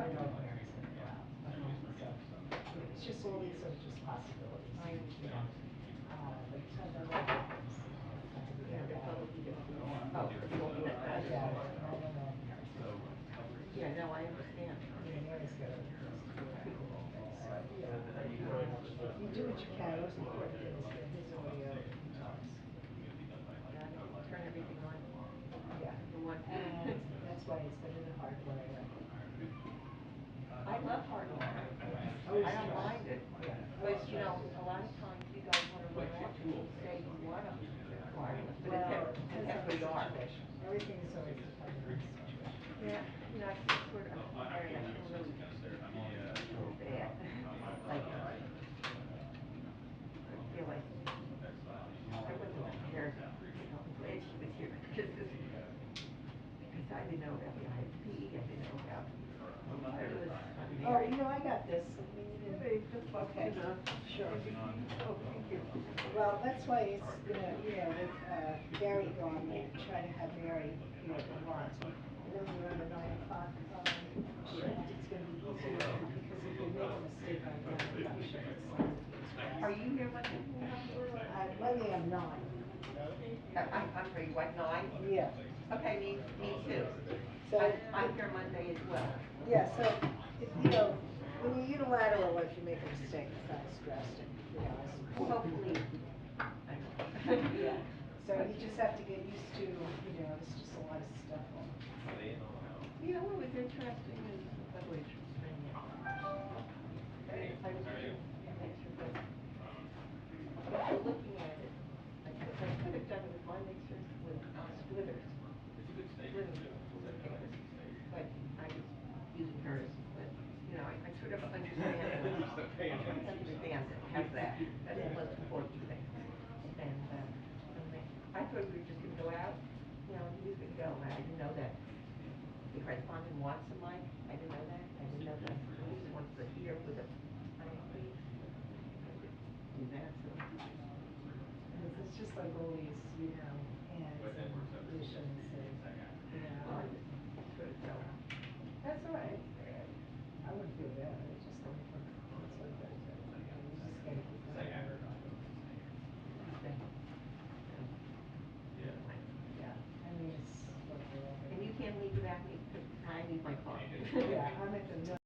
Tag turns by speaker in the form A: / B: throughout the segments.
A: I know Mary's gonna go out. So, it's just all these are just possibilities.
B: I understand.
A: But then what happens?
B: Yeah, they're probably gonna be, oh, it's all that
A: I
B: fast.
A: doubt it. I don't know if Mary's gonna go.
B: Yeah, no, I understand.
A: Mary's got a people all day, so, you do what you can. The most important thing is get his audio and he talks.
B: Yeah, turn everything on.
A: Yeah.
B: The one.
A: And that's why it's better to hardwire.
B: I love hardware.
A: Oh,
B: I don't mind it.
A: Yeah.
B: But, you know, a lot of times you guys wanna run off and you say you want them wireless, but
A: Well,
B: it's
A: depends on the
B: every hour.
A: situation. Everything is always dependent on the situation.
B: Yeah, you know, it's sort of, Mary, I feel really, feel bad. Like, I feel like I wasn't prepared. I'm glad she was here because I didn't know about the ISP, I didn't know about, it was
A: Oh,
B: Mary.
A: I got this. I mean, you didn't.
B: They just fucked
A: Okay.
B: it up.
A: Sure.
B: Oh, thank you.
A: Well, that's why it's gonna, with Gary gone, we try to have Mary here a lot. And then when we're on the 9 o'clock shift, it's gonna be easier because if we make a mistake on the 9 o'clock shift, it's not gonna be as fast.
B: Are you here Monday?
A: Monday I'm 9.
B: I'm sorry, what, 9?
A: Yeah.
B: Okay, me too.
A: So
B: I'm here Monday as well.
A: Yeah, so when you're unilateral, if you make a mistake, it's not as drastic,
B: Well, hopefully, I know.
A: Yeah. So you just have to get used to, it's just a lot of stuff.
B: You know what was interesting is, by the way, I was looking at mixer, but after looking at it, I could have done it with my mixers with splitters. Splitters, but I was using hers, but, I sort of understand it. I understand it, how's that? That's the most important thing. And, I thought we were just gonna go out, he was gonna go, and I didn't know that. The correspondent wants a mic, I didn't know that, I didn't know that, he wants to hear with a ISP. Do that, so.
A: It's just like all these, hands and positions and,
B: Well, I just sort of felt.
A: that's all right. I wouldn't feel bad, it's just like, it's like that. You just gotta keep going. Yeah, I mean, it's what we're all.
B: And you can't leave without me, because I need my car.
A: Yeah, I'm at the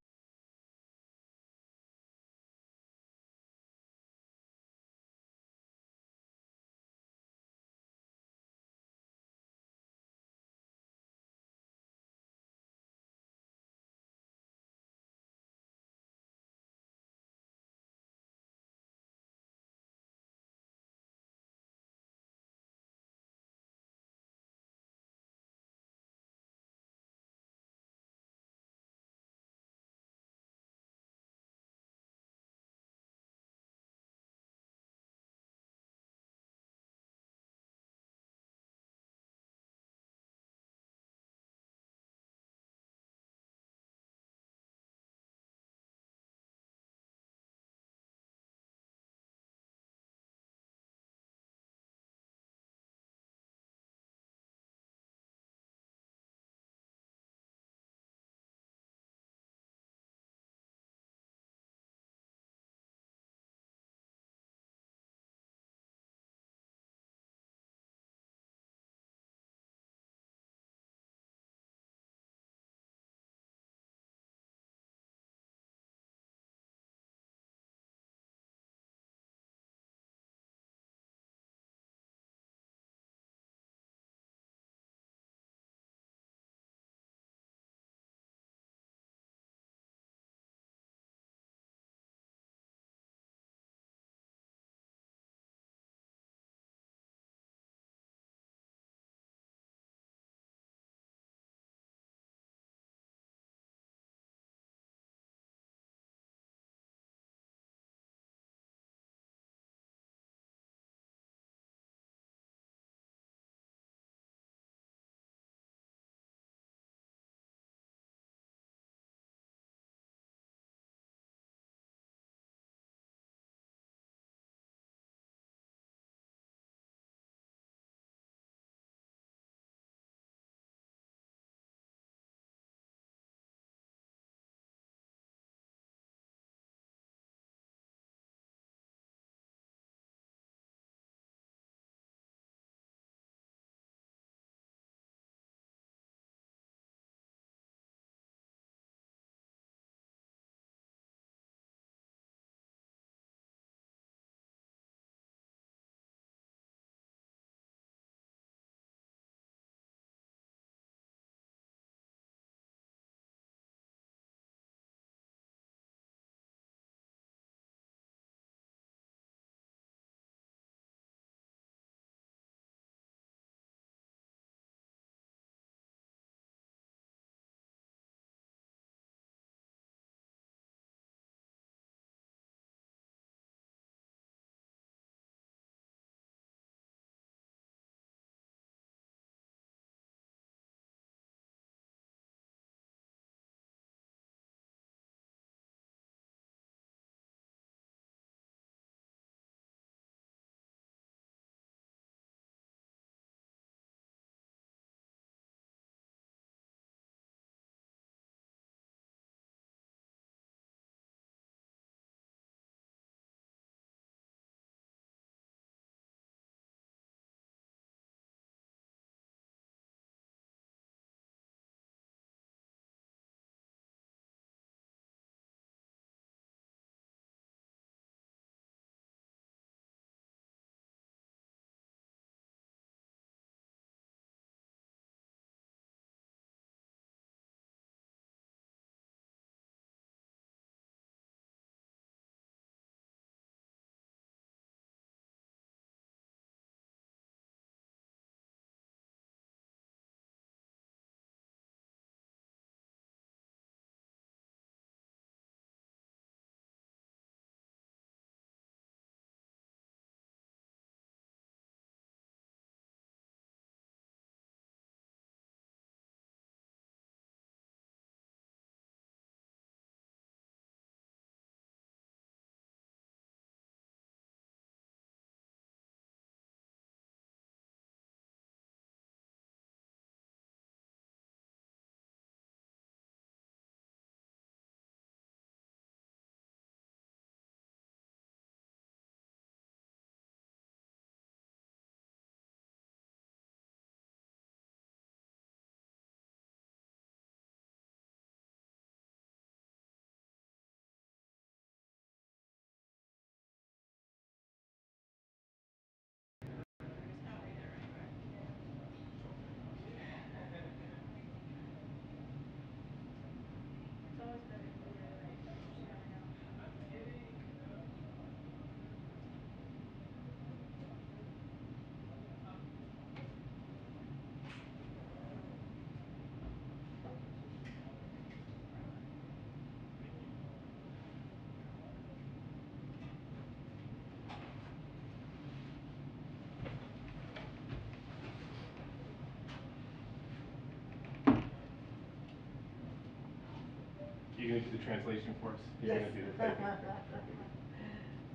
C: do the translation for us. He's
A: Yes.
C: gonna do the typing.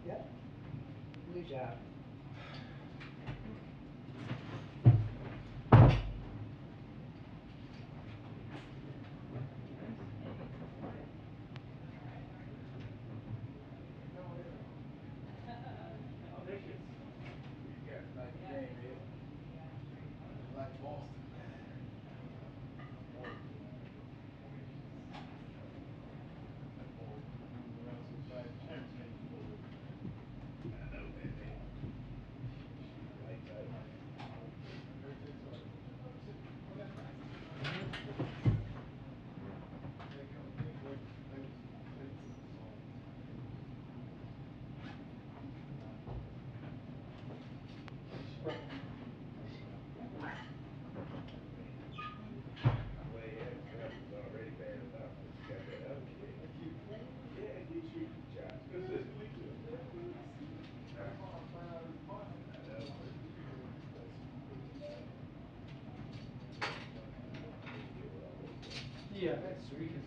A: Yep. New job.
C: Yeah, that's sweet. That's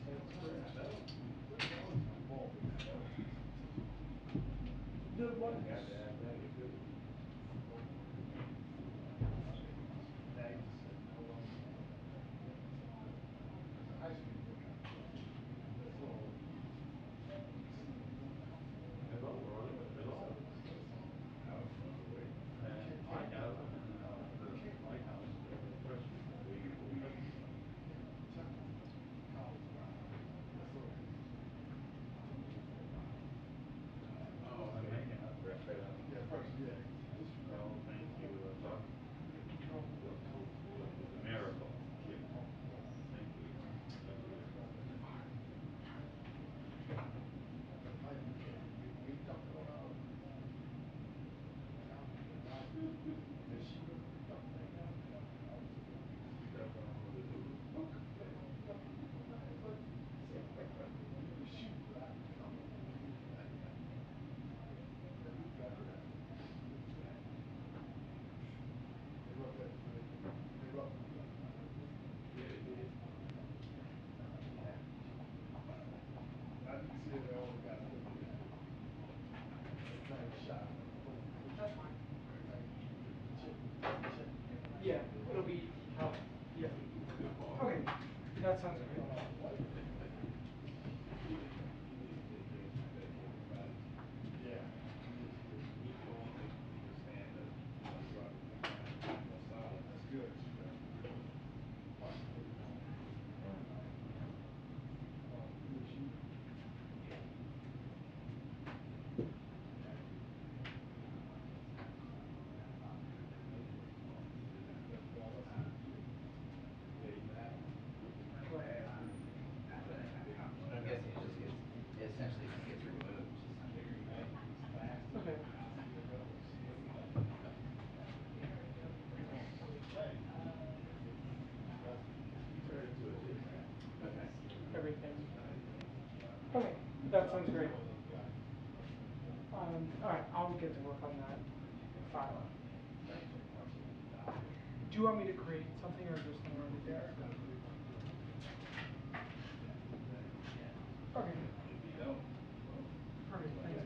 C: fine. Yeah, it'll be how. Yeah. Okay, that sounds great. Right.
D: But I'm guessing it just gets, it essentially just gets removed.
C: Okay.
D: Okay.
C: Everything. Okay, that sounds great. All right, I'll get to work on that file. Do you want me to create something or just load it there? Okay. Perfect. Thanks.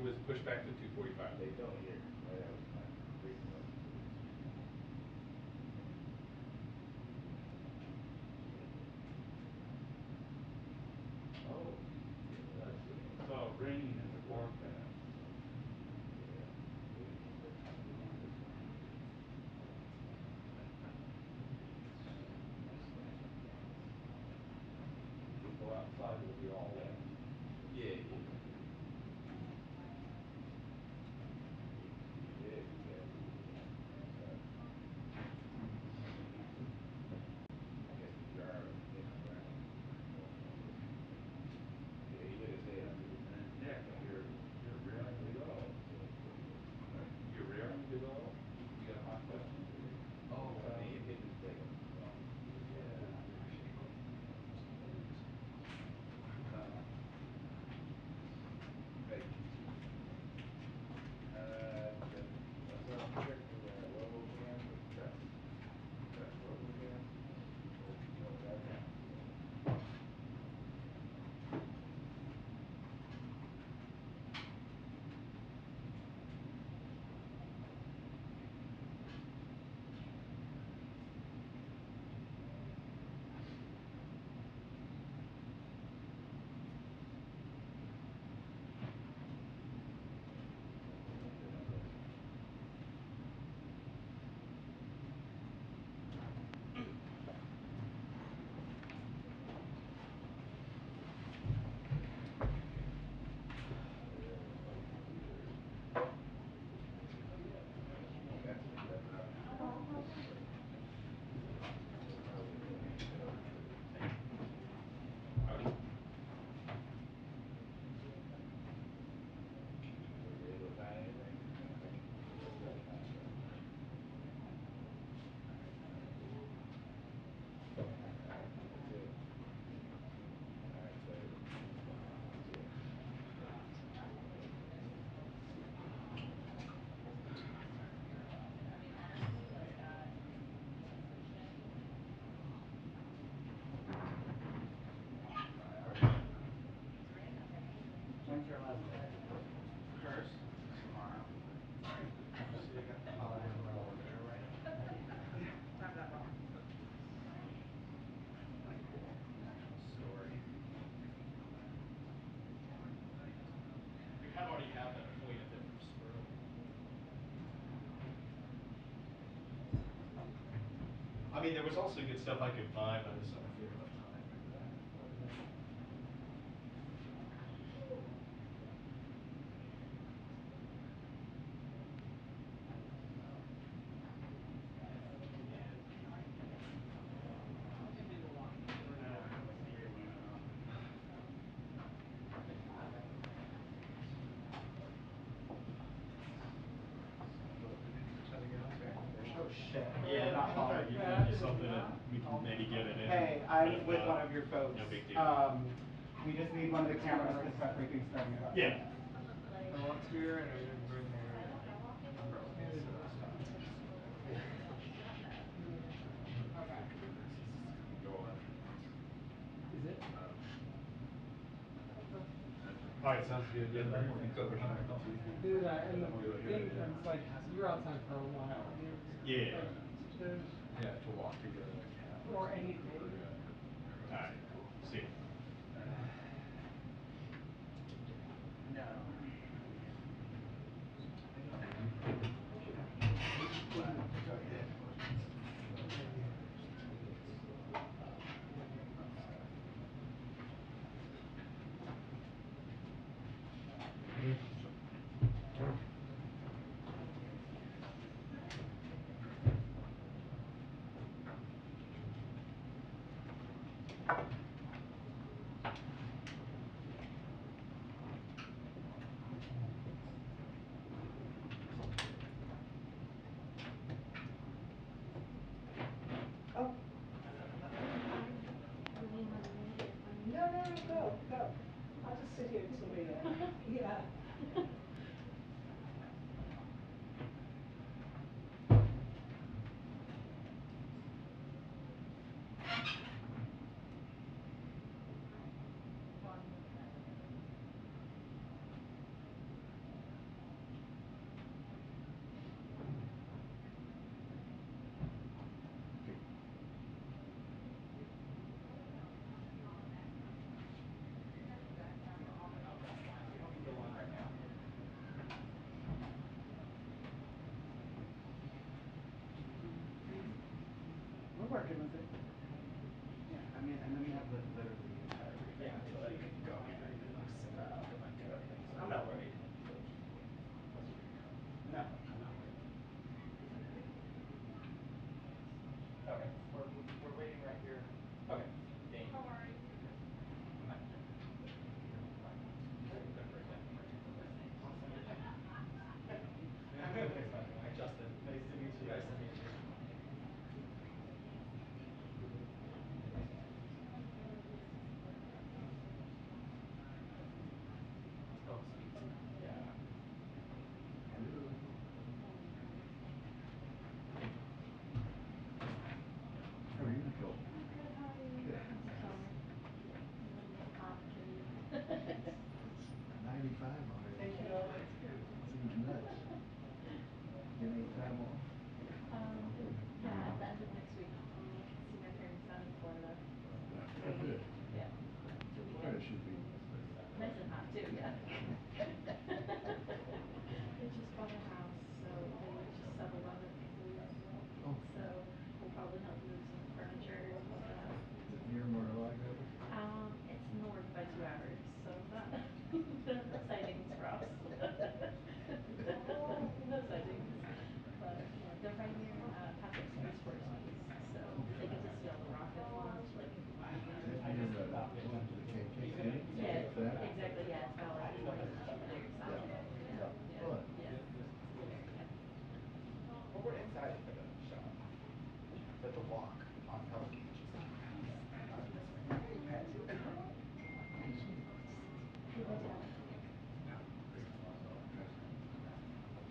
E: was pushed back to 2:45.
F: They don't here. Right? That was my reason was. Oh, yeah, I see.
E: I saw rain in the forecast.
F: Yeah, we need this one.
E: If we go outside, it'll be all wet.
F: Yeah, yeah. Yeah, exactly. I guess the jar hit the ground. Yeah, he hit his head too.
E: And Nick, you're raring to go.
F: Huh?
E: You're raring to go? You got a hot question for me?
F: Oh, I mean, it hit his leg.
E: Yeah.
F: Hey. What's up, check the robo cams or test robo cams? What got it? That's it. That's out.
E: Howdy.
F: Was you able to find anything? What's that contract? Alright, that's it. Alright, so that's it.
G: When's your last day?
D: First, tomorrow. See, I got the holiday umbrella over there, right?
B: Not that long.
D: Actual story.
E: We kind of already have that point at the spur. I mean, there was also good stuff I could buy, but I just don't know if we have enough time for that.
G: Oh shit.
E: Yeah,
G: I'm not
E: I'll try
G: following
E: to
G: you.
E: give you something and we can maybe get it in.
G: Hey,
E: but
G: I'm
E: if
G: with
E: not,
G: one of your folks.
E: No big deal.
G: We just need one of the cameras because everything's starting about
E: Yeah.
C: I walked here and I didn't bring my pro. Neither did I.
G: Okay.
F: Go on.
C: Is it?
E: All right, sounds good. Yeah, the more detail version I can see.
C: Do that, and the thing is like, you're outside for a while.
E: Yeah.
C: Like, there's,
E: Yeah, to walk together in a cab.
C: or anything.
E: All right, cool. See ya.
D: No.
A: Oh. No, no, no, go, go. I'll just sit here until we, yeah.
G: working with it. Yeah, I mean, and then we have literally the entire
E: Yeah,
G: weekend.
E: to like go here and then like set up and like do everything. So I'm not worried. No, I'm not worried. Okay, we're waiting right here. Okay. Dane. How are you? Hi. Good for a second. Awesome. Hi, Justin. Nice to meet you. Nice to meet you. Oh, sweet. Yeah.
F: How are you, Nicole?
A: Good, how are you?
F: Good.
A: Hot for you.
F: It's 95 already.
A: Thank you.
F: Seems nuts. Get any time off?
A: Yeah, at the end of next week, I'll see my parents down in Florida.
F: Oh, good.
A: Yeah.
F: Florida should be
A: Nice and hot too, yeah. They just bought a house, so they just settled on it a couple weeks ago.
F: Oh.
A: So we'll probably help move some furniture, stuff like that.
F: Is it near Mar-a-Lago?
A: It's north by 2 hours, so not no sightings for us. No sightings. But yeah, they're right near Patrick Space Force Base, so they get to see all the rockets launch, like
F: Is that near the KKK?
A: yeah,
F: That?
A: exactly. Yeah, it's about like 20 kilometers
F: Yeah.
A: south.
F: Yeah.
A: Yeah.
F: Fun.
A: Yeah.
G: Well, we're inside for the shop. But the walk on Pelican Beach is this way. Hey, Patsy.
A: Hey, good job.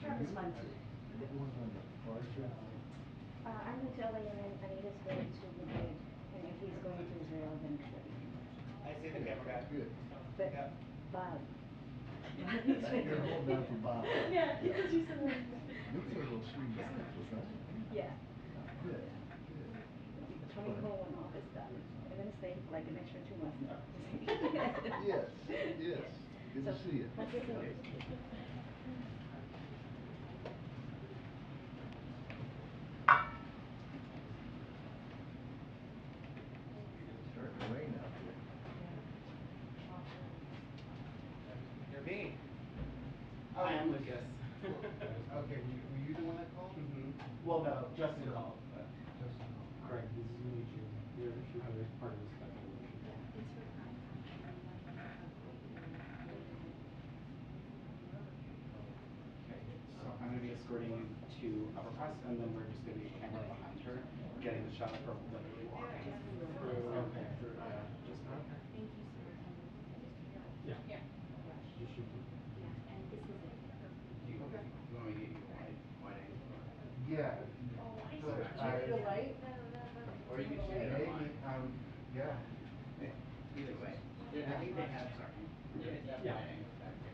A: Travis fun too.
F: You're going on the car trip?
H: I'm going to LA and then Anita's going to Madrid. And if he's going to Israel, then Caribbean.
G: I see the camera guy.
F: Good.
H: But
G: Yeah.
H: Bob.
F: You're holding out for Bob.
A: Yeah, because you said that.
F: You'll be able to see Bob, right?
H: Yeah.
F: Good. Good.
H: Coming
F: Fun.
H: home when all this done. I'm going to stay like an extra 2 months now.
F: Yes. Yes. Good to see you.
H: That's it.
F: It's starting to rain out there.
G: You're me.
C: Oh,
G: I am
C: Lucas.
G: Lucas.
C: Okay, were you the one that called?
G: Mm-hmm. Well, no, Justin called. But.
F: Justin.
C: Greg, this is new to you. You're part of this special workshop.
A: It's for prime time.
G: Okay, so I'm going to be escorting you to Upper Crust, and then we're just going to be a camera behind her, getting the shot of her literally walking through.
C: Okay.
G: Through, just
A: Thank you so much.
C: Yeah.
A: Yeah.
C: You should be.
A: Yeah, and this is it.
G: you want me to get you a wide angle?
F: Yeah.
G: Good.
A: The light?
G: Or you could shoot it
F: Maybe, yeah.
G: either way. I think they have, sorry.
C: Yeah.
G: Wide angle back here.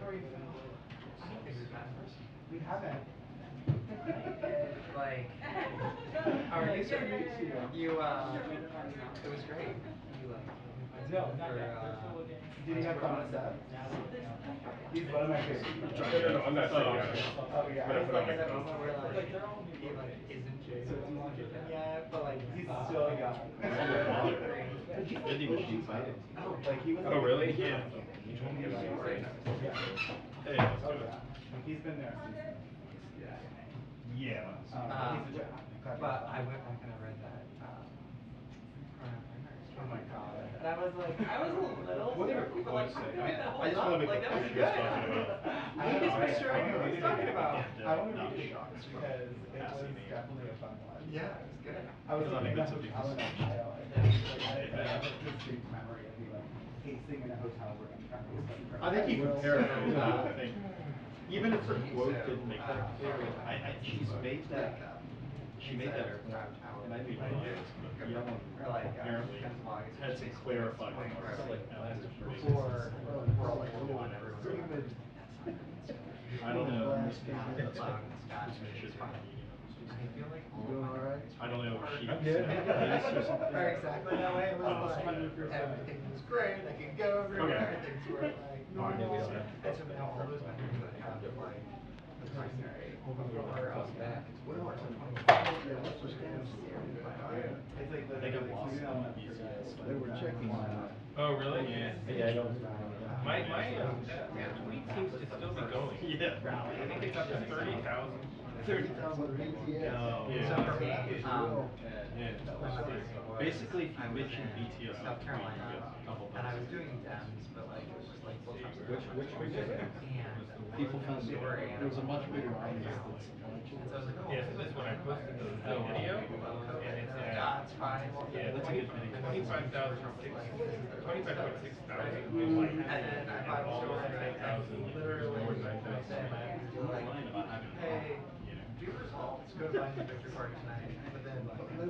C: How are you, Phil?
B: I don't think we've met in person.
G: We haven't.
B: Like,
C: Nice to meet you.
B: it was great. You like,
C: No, not
B: for,
C: yet. They're still looking.
G: Did you have fun with that? He's one of my favorites.
E: No, I'm not saying that.
G: Oh, yeah.
B: It's like at that moment where
C: Like,
B: like,
C: they're all new
B: he like
C: birthdays.
B: isn't
C: So do you want to get that?
B: yet, but like
G: He's still young.
E: Didn't even shoot fighting.
G: Like he was.
E: Oh, really?
G: Yeah.
E: He told me about it.
G: Yeah.
E: Hey, let's
G: Oh
E: do it.
G: yeah. He's been there since the beginning.
E: Yeah.
G: He's a gem.
B: but I went back and I read that Corona
G: Oh my god.
B: and I was like, I was a little
E: What did
B: scared, but like,
E: Coy say?
B: I feel like that
E: I
B: holds
E: just
B: up.
E: wanna make
B: Like
E: a
B: that was
E: point
B: good.
E: he was talking about.
B: I think it's for sure I knew what he was talking about.
G: I want to
E: Not
G: read it
E: shocked
G: because it was
E: Fascinating.
G: definitely a fun one.
B: Yeah, it was good.
G: I was
E: It's not
G: looking
E: even
G: at
E: something
G: hotel in
E: to see.
G: Ohio. I have a distinct memory of me like pacing in a hotel room trying to study.
E: I think he compared it to
B: So,
E: the thing. Even if her quote didn't make that clear, she's made that. She made that, and I didn't even realize, but Yellen
B: Or like,
E: apparently
B: Ken's blog is
E: had some
B: basically this
E: clarifying
B: point where
E: remarks, like after the first.
B: before we're all like, oh, and everyone's like,
E: I don't know.
F: Last
B: yeah,
F: time.
B: the bug and Scott
E: Just make sure
B: is
E: they're
B: fine.
E: not eating them.
B: I feel like all
F: Doing
B: of my
F: all right?
E: I don't know if she.
F: I'm good.
E: Or something.
B: are exactly that way. It was
E: Oh,
B: like,
E: okay.
B: everything was great, I could go everywhere,
E: Okay.
B: things were like,
D: And so now all those vendors that have like the primary or back, it's way more than 20.
E: It's like
F: They got lost in the BTS. They were checking
I: Oh, really?
F: Yeah.
I: Yeah, I know. That tweet seems to still be going.
E: Yeah.
I: I think it's up to 30,000.
E: 30,000 BTS.
I: No.
D: So for me,
E: Basically, if you mention BTS,
D: South Carolina, and I was doing Dems, but like it was just like full time.
E: Which was it?
D: And
E: People found
D: they were
E: there was a much bigger audience than
D: And so I was like, oh,
I: Yeah, so this one I posted the video, and it's at,
D: yeah, it's fine.
I: yeah,
E: That's a good video.
I: 25,000, 25.6 thousand
D: And
I: likes,
D: then I
I: and
D: bought the
I: almost
D: shoulder
I: 9,000,
D: literally
I: more than
D: say
I: 9,000.
D: my manager like, hey, do results, go to buy me Victor Park tonight. But then
I: I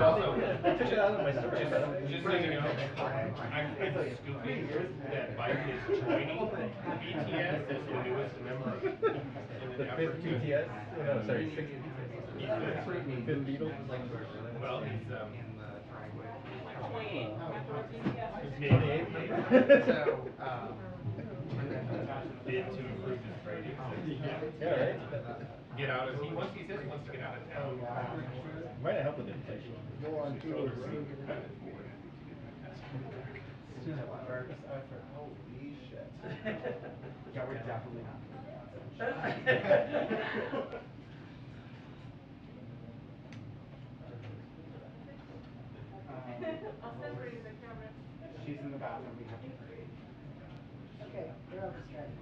I: also, I took it out of my story. Just so you know, I'm scooping that Bike is joining BTS as the newest member. The fifth BTS? No, sorry, sixth BTS. Fifth Beatle? Well, he's,
D: in the driveway.
I: he's made it.
D: So,
I: Bid to improve his rating. Yeah, right? Get out of, he says he wants to get out of town. Might have helped with inflation.
F: Go on tour.
G: Holy shit. Yeah, we're definitely not gonna do that.
A: I'll separate the camera.
G: She's in the bathroom, we have to hurry.
A: Okay, they're almost ready.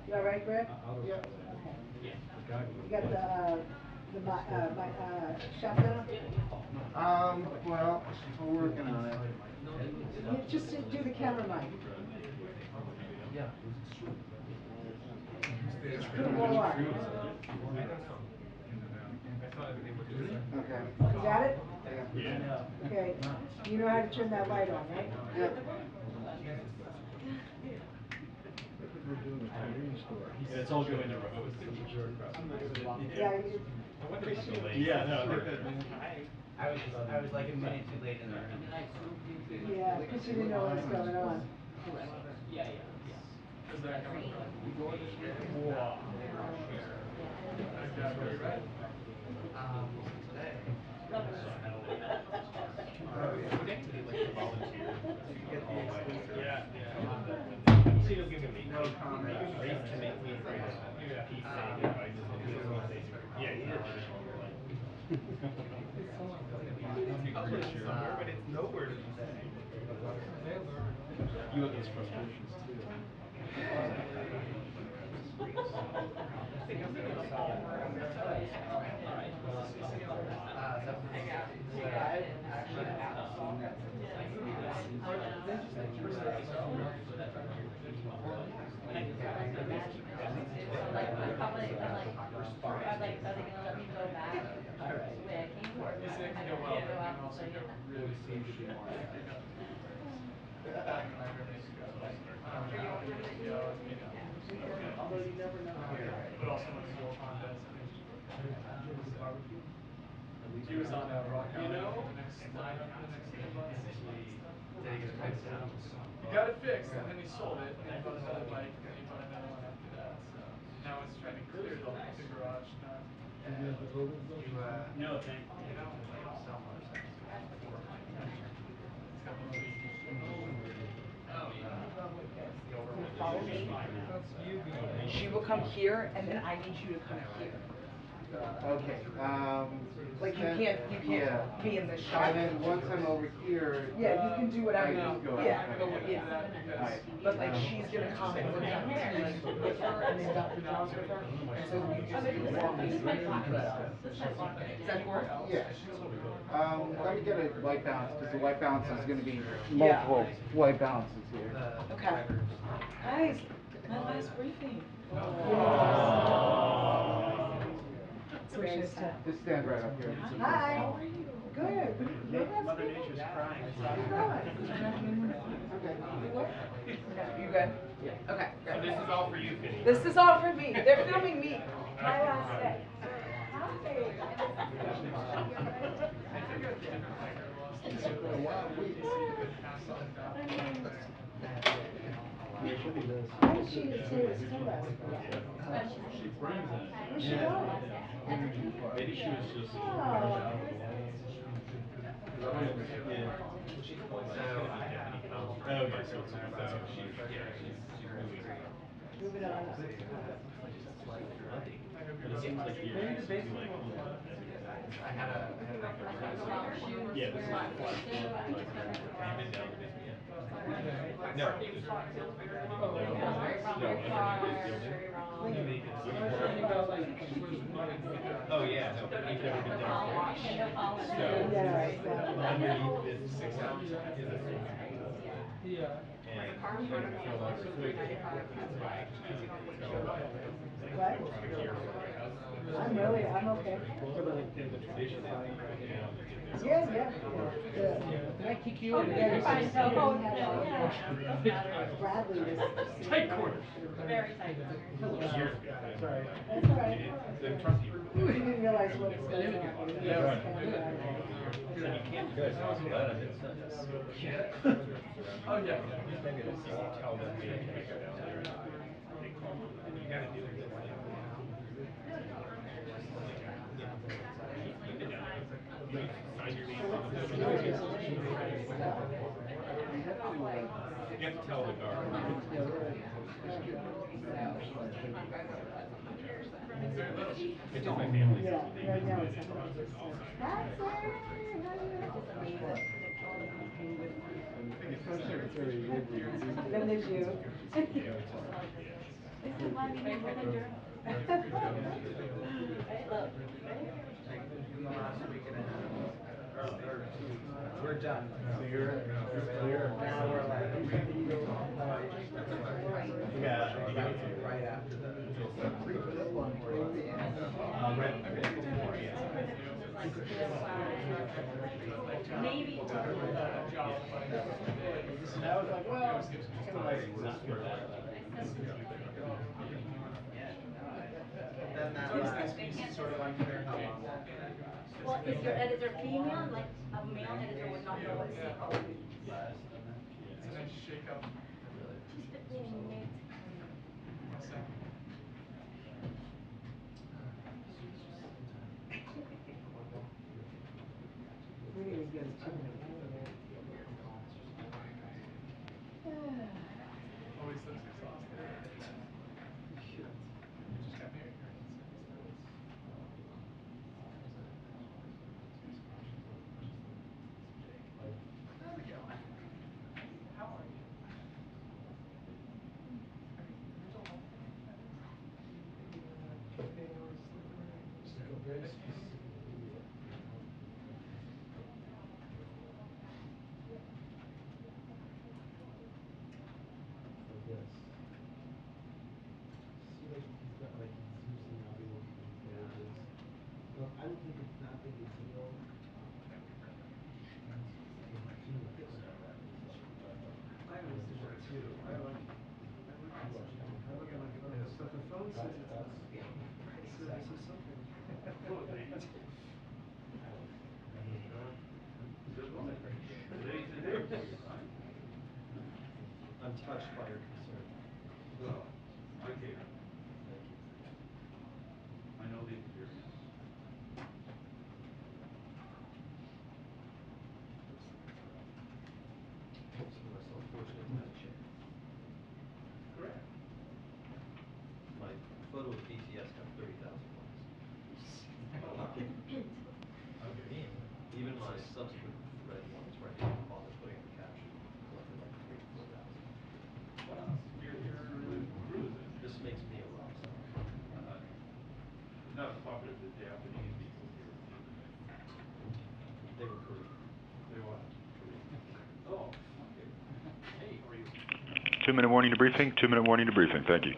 A: You all right, Greg?
F: Yep.
A: Okay. You got the shotgun?
F: Well, we're working on it.
A: You just do the camera mic.
D: yeah.
A: Just put them all on.
I: I don't know. I thought they were doing it.
F: Okay.
A: You got it?
I: Yeah.
A: Okay, you know how to turn that light on, right?
F: Yep.
E: And it's all going to Rose.
A: Yeah, you,
I: I wonder if it's delayed.
E: Yeah, no.
D: I was like a minute too late in the room.
A: yeah, because you didn't know what was going on.
D: Today.
I: Would anybody like to volunteer?
D: Get the exclusive.
I: Yeah, yeah. So you'll give me
F: No comment.
I: race to make me peace saying advice. Yeah, he did. I'll put it somewhere, but it's nowhere to be seen.
E: You have those frustrations too.
C: Although you never know. But also when the dual contest. He was on a rock. You know? He got it fixed and then he sold it and he bought another bike and then he bought another one after that. So now it's trying to clear the garage now.
E: No, thank you.
D: You know, sell motorcycles.
C: It's got the leak.
B: She will come here, and then I need you to come here.
F: Okay,
B: Like you
F: then-
B: can't
F: yeah.
B: be in this shot.
F: And then once I'm over here.
B: Yeah, you can do whatever
F: I
B: you,
F: just go
B: yeah,
F: outside.
B: go, yeah.
F: Alright.
B: But like she's gonna come and look at me with her, and then Dr. John's with her, and so you just walk me through. Does that work?
F: Yeah. Let me get a white balance, because the white balance is gonna be
B: Yeah.
F: multiple white balances here.
B: Okay. Guys, my last briefing.
A: Gary's stuff.
G: Just stand right up here.
A: Hi. Good.
E: Mother Nature's crying.
J: You good?
I: Yeah.
J: Okay,
I: So
J: great.
I: this is all for you, Finny.
J: This is all for me. They're filming me.
A: My last day. Why did she say it was her last birthday? Where'd she go?
E: Maybe she was just.
A: Oh.
I: She's going to deputy council.
E: Oh, okay, so it's
I: she's moving.
A: Moving on.
E: But it seems like you're like.
I: I had a
E: Yeah, this is flat.
I: I've been down to visit yet. No. Oh, yeah, no, but we've never been down there.
A: Yeah, exactly.
I: Underneath this 6 hours is a swimming pool.
C: Yeah.
I: And so like,
A: What? I'm okay. Yeah, yeah.
C: Can I kick you?
A: Yeah, you're fine. Bradley was.
C: Tight quarters.
K: Very tight.
C: Years ago. Sorry.
A: That's all right.
I: the trust you.
A: We didn't realize what was going on.
C: Yeah, right. Oh, yeah.
I: Maybe you won't tell them we can go down there. They call you. You gotta do this. Sign your name on the you have to tell the guard. It's just my family.
A: Yeah, right now it's 100%. That's it. Then there's you.
G: We're done. So you're clear. Now we're like.
E: Yeah.
G: Right after the.
K: Maybe.
E: And I was like, well, it's kind of like not for that.
G: Then that last piece is sort of unclear how long that.
K: Well, is your editor female? Like a male editor would not know what to say.
C: It's a nice shake up.
K: Just a minute.
C: One second.
A: We didn't even get a 2 minute.
C: Always looks exhausted. Just got married. How's it going? How are you?
F: I don't think it's that big a deal. I understand that too. I look at my phone, but the phone says it's not. So this is something.
E: I'm touched by your concern.
F: Well, I care.
E: Thank you.
F: I know the experience.
E: Consider myself fortunate to have a chair.
F: Correct.
E: My photo of BTS got 30,000 likes. Even my subsequent red ones where I didn't bother putting the caption collected like 3,000 to 4,000.
F: Wow. You're really cruising.
E: This makes me a rock star.
F: Not as popular as the Japanese people here.
E: They were Korean.
F: They what? Oh, okay.
E: Hey, how are you?
L: 2-minute warning debriefing. 2-minute warning debriefing. Thank you.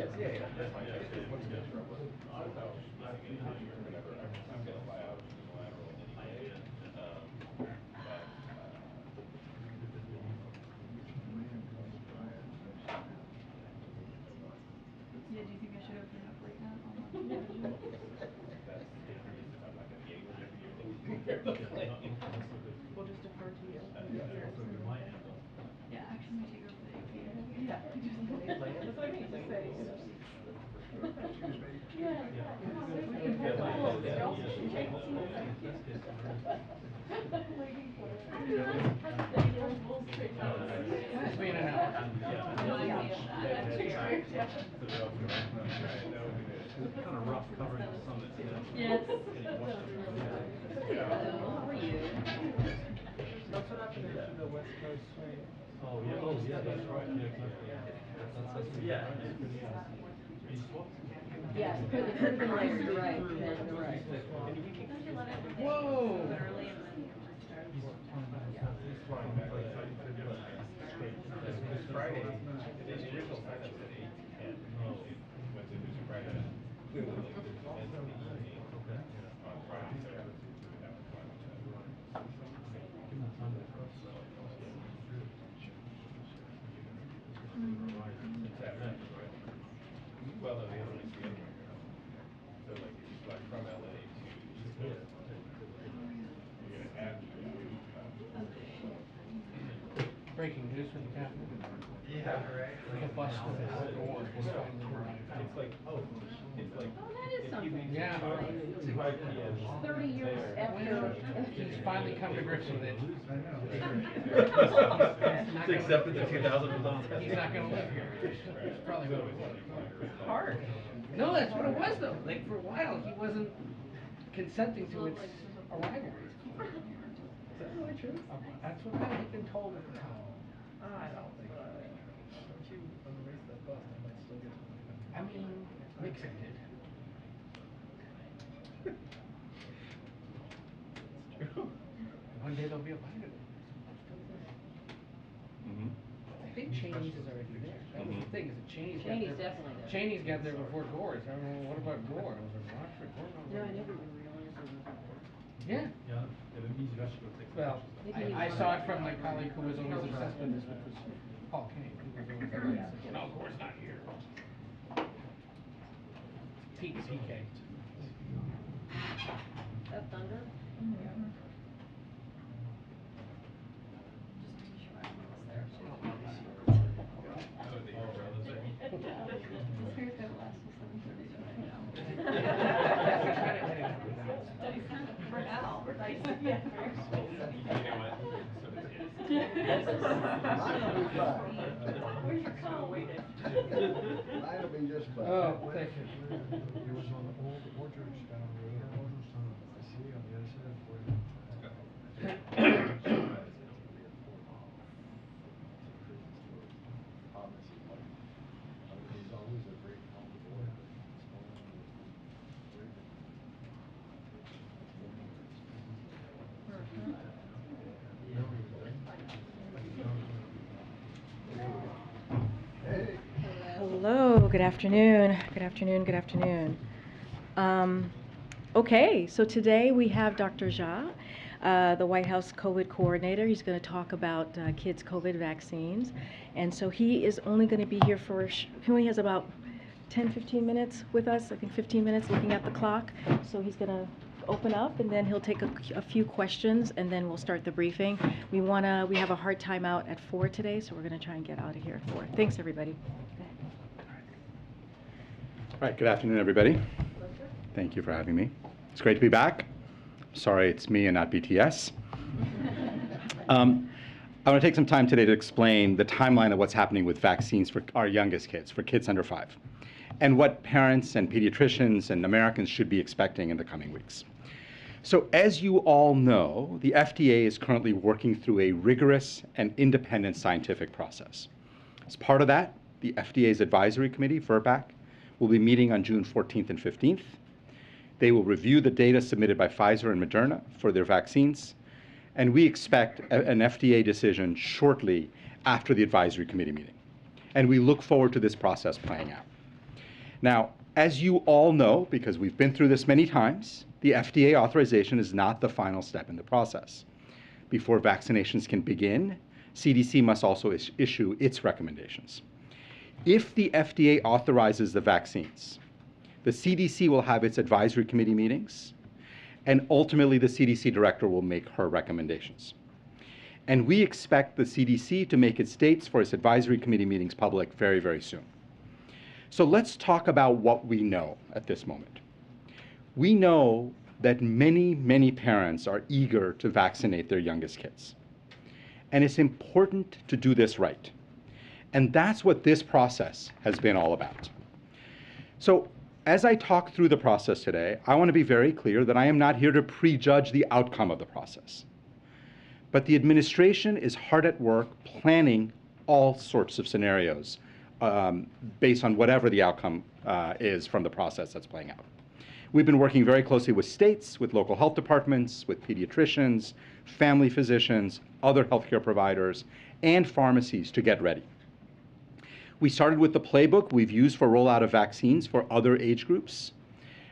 I: is, yeah, that's fine. Once again, without missing anything or whatever, I'm gonna fly out unilateral anyway.
K: Yeah, do you think I should open it up right now?
I: That's the only reason I'm not gonna be anywhere near you anyway.
J: We'll just defer to you.
K: Yeah, actually, let me take over the AP.
J: Yeah. That's what I mean, just say, you know. Yeah.
F: It's been an hour.
E: It's kind of rough covering the summit.
K: Yes.
J: How are you? That's what happened to the West Coast swing.
E: Oh, yeah, that's right. Yeah,
J: Yeah, it could have been later, you're right, you're right. Whoa!
I: This Friday, the original sign-up said 8 to 10. Wednesday, Thursday, Friday, but clearly like there's events in the evening on Friday, so that was why I went to that. Saturday, right? Well, no, the other one's the other way around. So like if you fly from LA to East Coast, you're gonna add 3 hours.
F: Breaking news from the captain.
I: Yeah, right.
F: The bus with the door is finally arrived.
I: It's like, it's like.
H: Oh, that is something.
F: Yeah.
I: 5 p.m.
H: 30 years after.
F: He's finally come to grips with it.
E: It's accepted that 2000 was on.
F: He's not gonna live here. It's probably what it was.
J: Hard.
F: No, that's what it was though. Like for a while, he wasn't consenting to its arrival.
J: Is that really true?
F: That's what I've been told at the time.
J: I don't think so. Don't you erase that bus, I might still get to.
F: I mean, Nixon did.
I: It's true.
F: One day there'll be a Biden. I think Cheney's is already there. That was the thing, is that Cheney's got
H: Cheney's
F: there.
H: definitely there.
F: Cheney's got there before Gore's. I don't know, what about Gore? I was like, Rochford, Gore?
H: No, I never even realized it was.
F: Yeah.
E: Yeah, and it needs vegetable takes.
F: Well, I saw it from my colleague who was always obsessed with this, which was Paul Kane. He was always like, no, Gore's not here. PK.
H: That thunder?
K: This hair's gonna last till 7:30 tonight now. For now, we're nice. Yeah.
I: You know what? So does
K: Where's your coat?
M: Mine'll be just fine.
F: Oh, thank you.
M: It was on the old orchards down the road. I see on the other side for you. He's always a great boy.
N: Hello, good afternoon, good afternoon, good afternoon. Okay, so today we have Dr. Jha, the White House COVID coordinator. He's going to talk about kids' COVID vaccines. And so he is only going to be here for, he only has about 10, 15 minutes with us, I think 15 minutes looking at the clock. So he's going to open up and then he'll take a few questions and then we'll start the briefing. We have a hard time out at 4 today, so we're going to try and get out of here at 4. Thanks, everybody.
G: All right, good afternoon, everybody. Thank you for having me. It's great to be back. Sorry it's me and not BTS. I want to take some time today to explain the timeline of what's happening with vaccines for our youngest kids, for kids under 5, and what parents and pediatricians and Americans should be expecting in the coming weeks. So as you all know, the FDA is currently working through a rigorous and independent scientific process. As part of that, the FDA's advisory committee, VRBPAC, will be meeting on June 14th and 15th. They will review the data submitted by Pfizer and Moderna for their vaccines, and we expect an FDA decision shortly after the advisory committee meeting. And we look forward to this process playing out. Now, as you all know, because we've been through this many times, the FDA authorization is not the final step in the process. Before vaccinations can begin, CDC must also issue its recommendations. If the FDA authorizes the vaccines, the CDC will have its advisory committee meetings, and ultimately the CDC director will make her recommendations. And we expect the CDC to make its dates for its advisory committee meetings public very, very soon. So let's talk about what we know at this moment. We know that many, many parents are eager to vaccinate their youngest kids. And it's important to do this right. And that's what this process has been all about. So as I talk through the process today, I want to be very clear that I am not here to prejudge the outcome of the process. But the administration is hard at work planning all sorts of scenarios based on whatever the outcome is from the process that's playing out. We've been working very closely with states, with local health departments, with pediatricians, family physicians, other healthcare providers, and pharmacies to get ready. We started with the playbook we've used for rollout of vaccines for other age groups.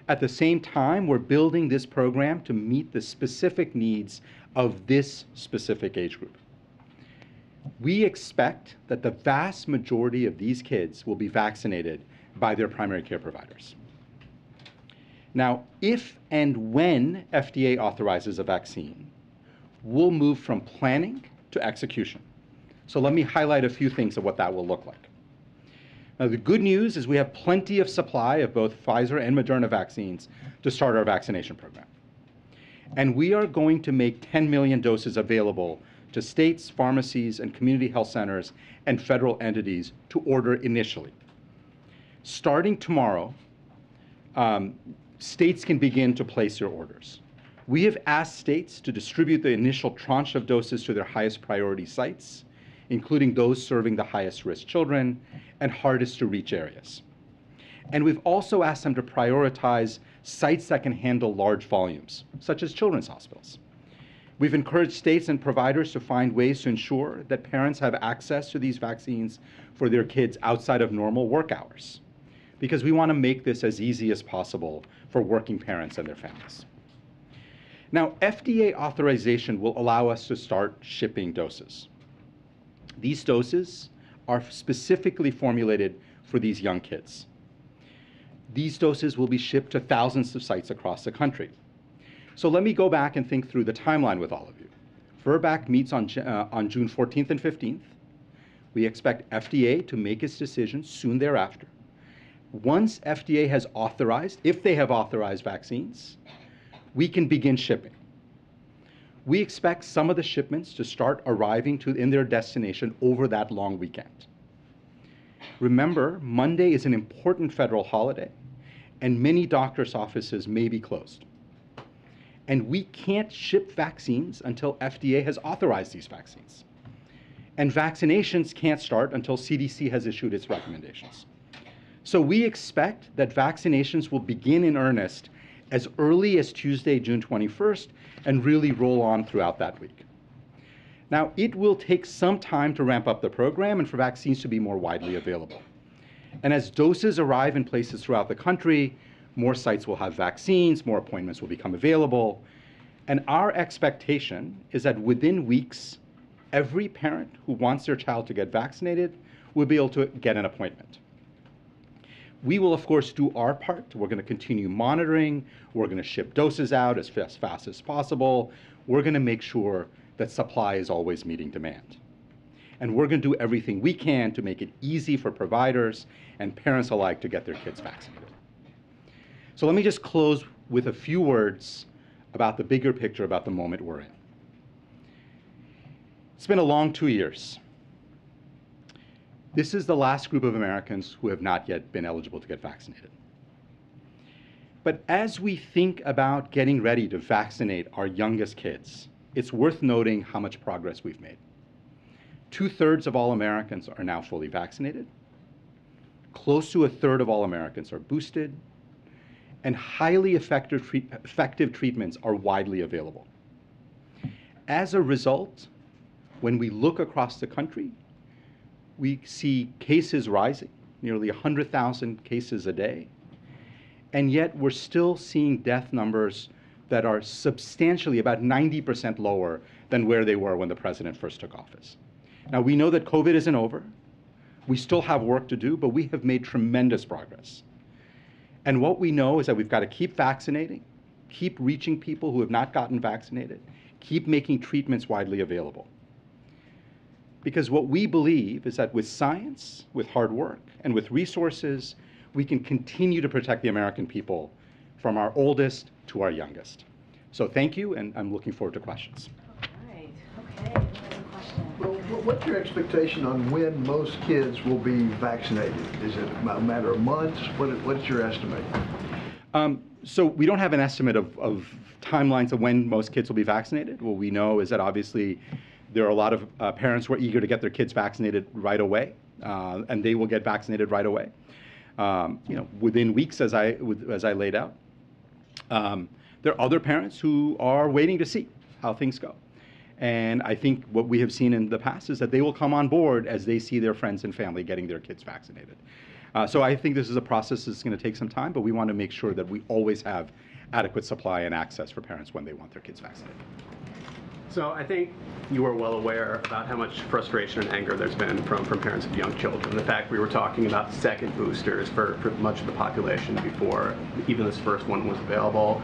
G: At the same time, we're building this program to meet the specific needs of this specific age group. We expect that the vast majority of these kids will be vaccinated by their primary care providers. Now, if and when FDA authorizes a vaccine, we'll move from planning to execution. So let me highlight a few things of what that will look like. Now, the good news is we have plenty of supply of both Pfizer and Moderna vaccines to start our vaccination program. And we are going to make 10 million doses available to states, pharmacies, and community health centers and federal entities to order initially. Starting tomorrow, states can begin to place their orders. We have asked states to distribute the initial tranche of doses to their highest priority sites, including those serving the highest risk children and hardest to reach areas. And we've also asked them to prioritize sites that can handle large volumes, such as children's hospitals. We've encouraged states and providers to find ways to ensure that parents have access to these vaccines for their kids outside of normal work hours, because we want to make this as easy as possible for working parents and their families. Now, FDA authorization will allow us to start shipping doses. These doses are specifically formulated for these young kids. These doses will be shipped to thousands of sites across the country. So let me go back and think through the timeline with all of you. VRBPAC meets on June 14th and 15th. We expect FDA to make its decision soon thereafter. Once FDA has authorized, if they have authorized vaccines, we can begin shipping. We expect some of the shipments to start arriving in their destination over that long weekend. Remember, Monday is an important federal holiday, and many doctors' offices may be closed. And we can't ship vaccines until FDA has authorized these vaccines. And vaccinations can't start until CDC has issued its recommendations. So we expect that vaccinations will begin in earnest as early as Tuesday, June 21st, and really roll on throughout that week. Now, it will take some time to ramp up the program and for vaccines to be more widely available. And as doses arrive in places throughout the country, more sites will have vaccines, more appointments will become available. And our expectation is that within weeks, every parent who wants their child to get vaccinated will be able to get an appointment. We will, of course, do our part. We're going to continue monitoring. We're going to ship doses out as fast as possible. We're going to make sure that supply is always meeting demand. And we're going to do everything we can to make it easy for providers and parents alike to get their kids vaccinated. So let me just close with a few words about the bigger picture about the moment we're in. It's been a long 2 years. This is the last group of Americans who have not yet been eligible to get vaccinated. But as we think about getting ready to vaccinate our youngest kids, it's worth noting how much progress we've made. 2/3 of all Americans are now fully vaccinated. Close to 1/3 of all Americans are boosted. And highly effective treatments are widely available. As a result, when we look across the country, we see cases rising. nearly 100,000 cases a day, and yet we're still seeing death numbers that are substantially about 90% lower than where they were when the president first took office. Now, we know that COVID isn't over. We still have work to do, but we have made tremendous progress. And what we know is that we've got to keep vaccinating, keep reaching people who have not gotten vaccinated, keep making treatments widely available. Because what we believe is that with science, with hard work, and with resources, we can continue to protect the American people from our oldest to our youngest. So thank you, and I'm looking forward to questions.
N: All right, okay, any other questions?
F: Well, what's your expectation on when most kids will be vaccinated? Is it a matter of months? What's your estimate?
G: So we don't have an estimate of timelines of when most kids will be vaccinated. What we know is that obviously there are a lot of parents who are eager to get their kids vaccinated right away, and they will get vaccinated right away. Within weeks, as I laid out. There are other parents who are waiting to see how things go. And I think what we have seen in the past is that they will come on board as they see their friends and family getting their kids vaccinated. So I think this is a process that's going to take some time, but we want to make sure that we always have adequate supply and access for parents when they want their kids vaccinated.
O: So I think you are well aware about how much frustration and anger there's been from parents of young children. The fact we were talking about second boosters for much of the population before even this first one was available.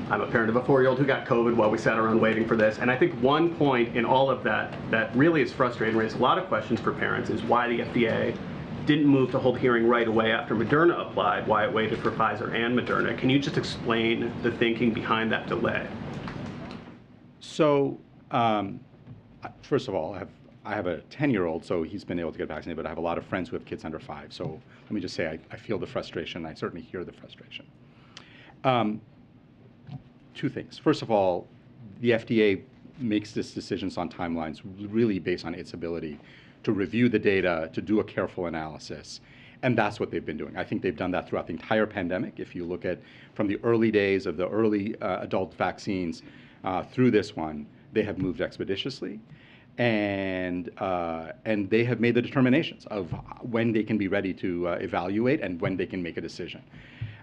O: I'm a parent of a 4-year-old who got COVID while we sat around waiting for this. And I think one point in all of that really is frustrating, raises a lot of questions for parents, is why the FDA didn't move to hold hearing right away after Moderna applied, why it waited for Pfizer and Moderna. Can you just explain the thinking behind that delay?
G: So, first of all, I have a 10-year-old, so he's been able to get vaccinated, but I have a lot of friends who have kids under 5. So let me just say I feel the frustration. I certainly hear the frustration. Two things. First of all, the FDA makes its decisions on timelines really based on its ability to review the data, to do a careful analysis. And that's what they've been doing. I think they've done that throughout the entire pandemic. If you look at from the early days of the early adult vaccines through this one, they have moved expeditiously. And they have made the determinations of when they can be ready to evaluate and when they can make a decision.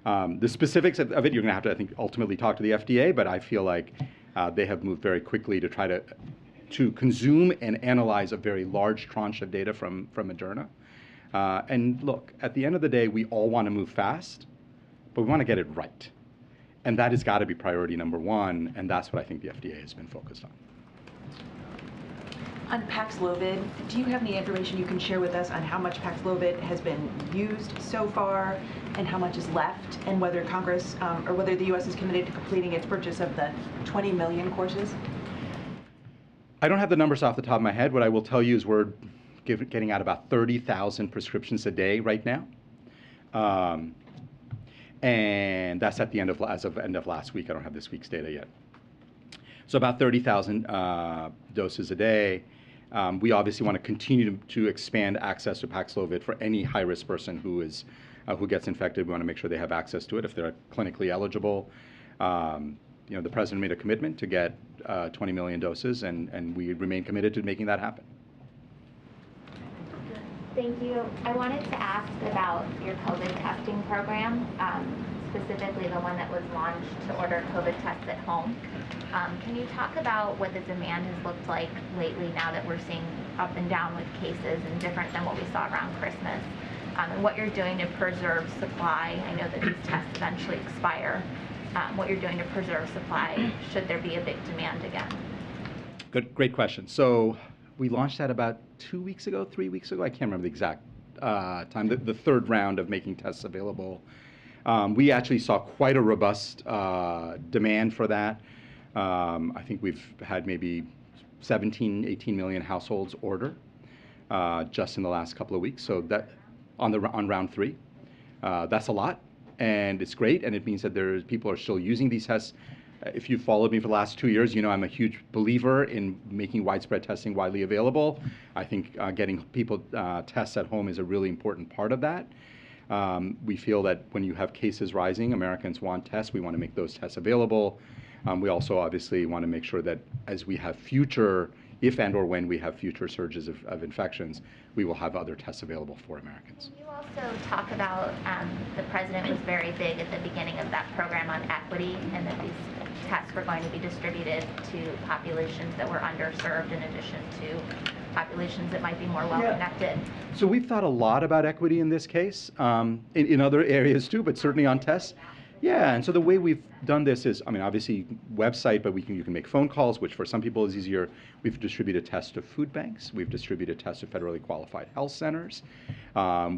G: The specifics of it, you're going to have to, I think, ultimately talk to the FDA, but I feel like they have moved very quickly to try to consume and analyze a very large tranche of data from Moderna. And look, at the end of the day, we all want to move fast, but we want to get it right. And that has got to be priority number one, and that's what I think the FDA has been focused on.
P: On Paxlovid, do you have any information you can share with us on how much Paxlovid has been used so far and how much is left, and whether Congress or whether the U.S. is committed to completing its purchase of the 20 million courses?
G: I don't have the numbers off the top of my head. What I will tell you is we're getting out about 30,000 prescriptions a day right now. And that's at the end of last week. I don't have this week's data yet. So about 30,000 doses a day. We obviously want to continue to expand access to Paxlovid for any high-risk person who gets infected. We want to make sure they have access to it if they're clinically eligible. The president made a commitment to get 20 million doses, and we remain committed to making that happen.
Q: Thank you. I wanted to ask about your COVID testing program, specifically the one that was launched to order COVID tests at home. Can you talk about what the demand has looked like lately now that we're seeing up and down with cases and different than what we saw around Christmas? And what you're doing to preserve supply. I know that these tests eventually expire. What you're doing to preserve supply should there be a big demand again?
G: Great question. So we launched that about 3 weeks ago. I can't remember the exact time, the third round of making tests available. We actually saw quite a robust demand for that. I think we've had maybe 17, 18 million households order just in the last couple of weeks. So that on round 3, that's a lot, and it's great, and it means that people are still using these tests. If you've followed me for the last 2 years, you know I'm a huge believer in making widespread testing widely available. I think getting people tests at home is a really important part of that. We feel that when you have cases rising, Americans want tests. We want to make those tests available. We also obviously want to make sure that as we have future if and or when we have future surges of infections, we will have other tests available for Americans.
Q: Can you also talk about, the president was very big at the beginning of that program on equity, and that these tests were going to be distributed to populations that were underserved in addition to populations that might be more well-connected?
G: So we've thought a lot about equity in this case, in other areas too, but certainly on tests. Yeah, and so the way we've done this is, I mean, obviously website, but you can make phone calls, which for some people is easier. We've distributed tests to food banks. We've distributed tests to federally qualified health centers.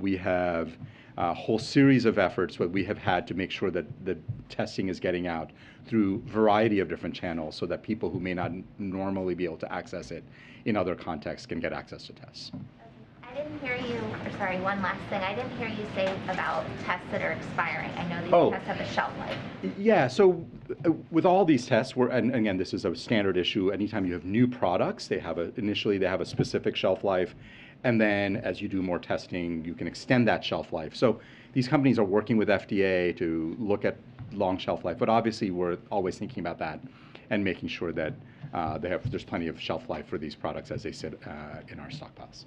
G: We have a whole series of efforts that we have had to make sure that the testing is getting out through a variety of different channels so that people who may not normally be able to access it in other contexts can get access to tests.
Q: I didn't hear you, or sorry, one last thing. I didn't hear you say about tests that are expiring. I know these tests have a shelf life.
G: Yeah, so with all these tests, and again, this is a standard issue. Anytime you have new products, initially they have a specific shelf life, and then as you do more testing, you can extend that shelf life. So these companies are working with FDA to look at long shelf life, but obviously we're always thinking about that and making sure that there's plenty of shelf life for these products as they sit in our stockpiles.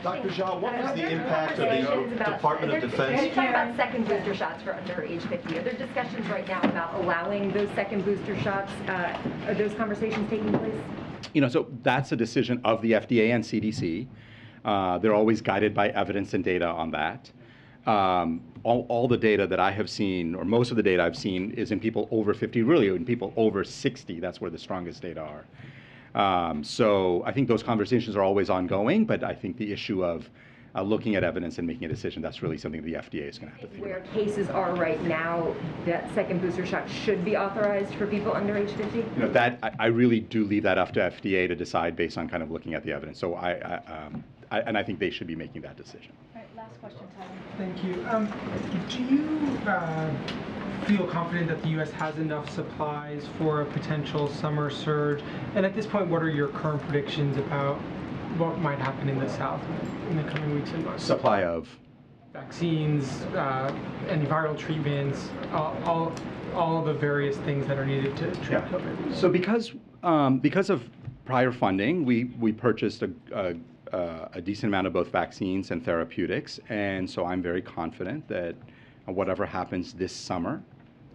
E: Dr. Jha, what was the impact of the Department of Defense?
K: Can you talk about second booster shots for under age 50? Are there discussions right now about allowing those second booster shots? Are those conversations taking place?
G: So that's a decision of the FDA and CDC. They're always guided by evidence and data on that. All the data that I have seen, or most of the data I've seen, is in people over 50, really in people over 60. That's where the strongest data are. So I think those conversations are always ongoing, but I think the issue of looking at evidence and making a decision, that's really something the FDA is going to have to think
K: Where
G: about.
K: cases are right now, that second booster shot should be authorized for people under age 50?
G: That I really do leave that up to FDA to decide based on kind of looking at the evidence. So I think they should be making that decision.
N: All right, last question, Tyler.
R: Thank you. Do you feel confident that the U.S. has enough supplies for a potential summer surge? And at this point, what are your current predictions about what might happen in the South in the coming weeks and months?
G: Supply of?
R: Vaccines, antiviral treatments, all the various things that are needed to treat COVID.
G: So because of prior funding, we purchased a decent amount of both vaccines and therapeutics, and so I'm very confident that whatever happens this summer,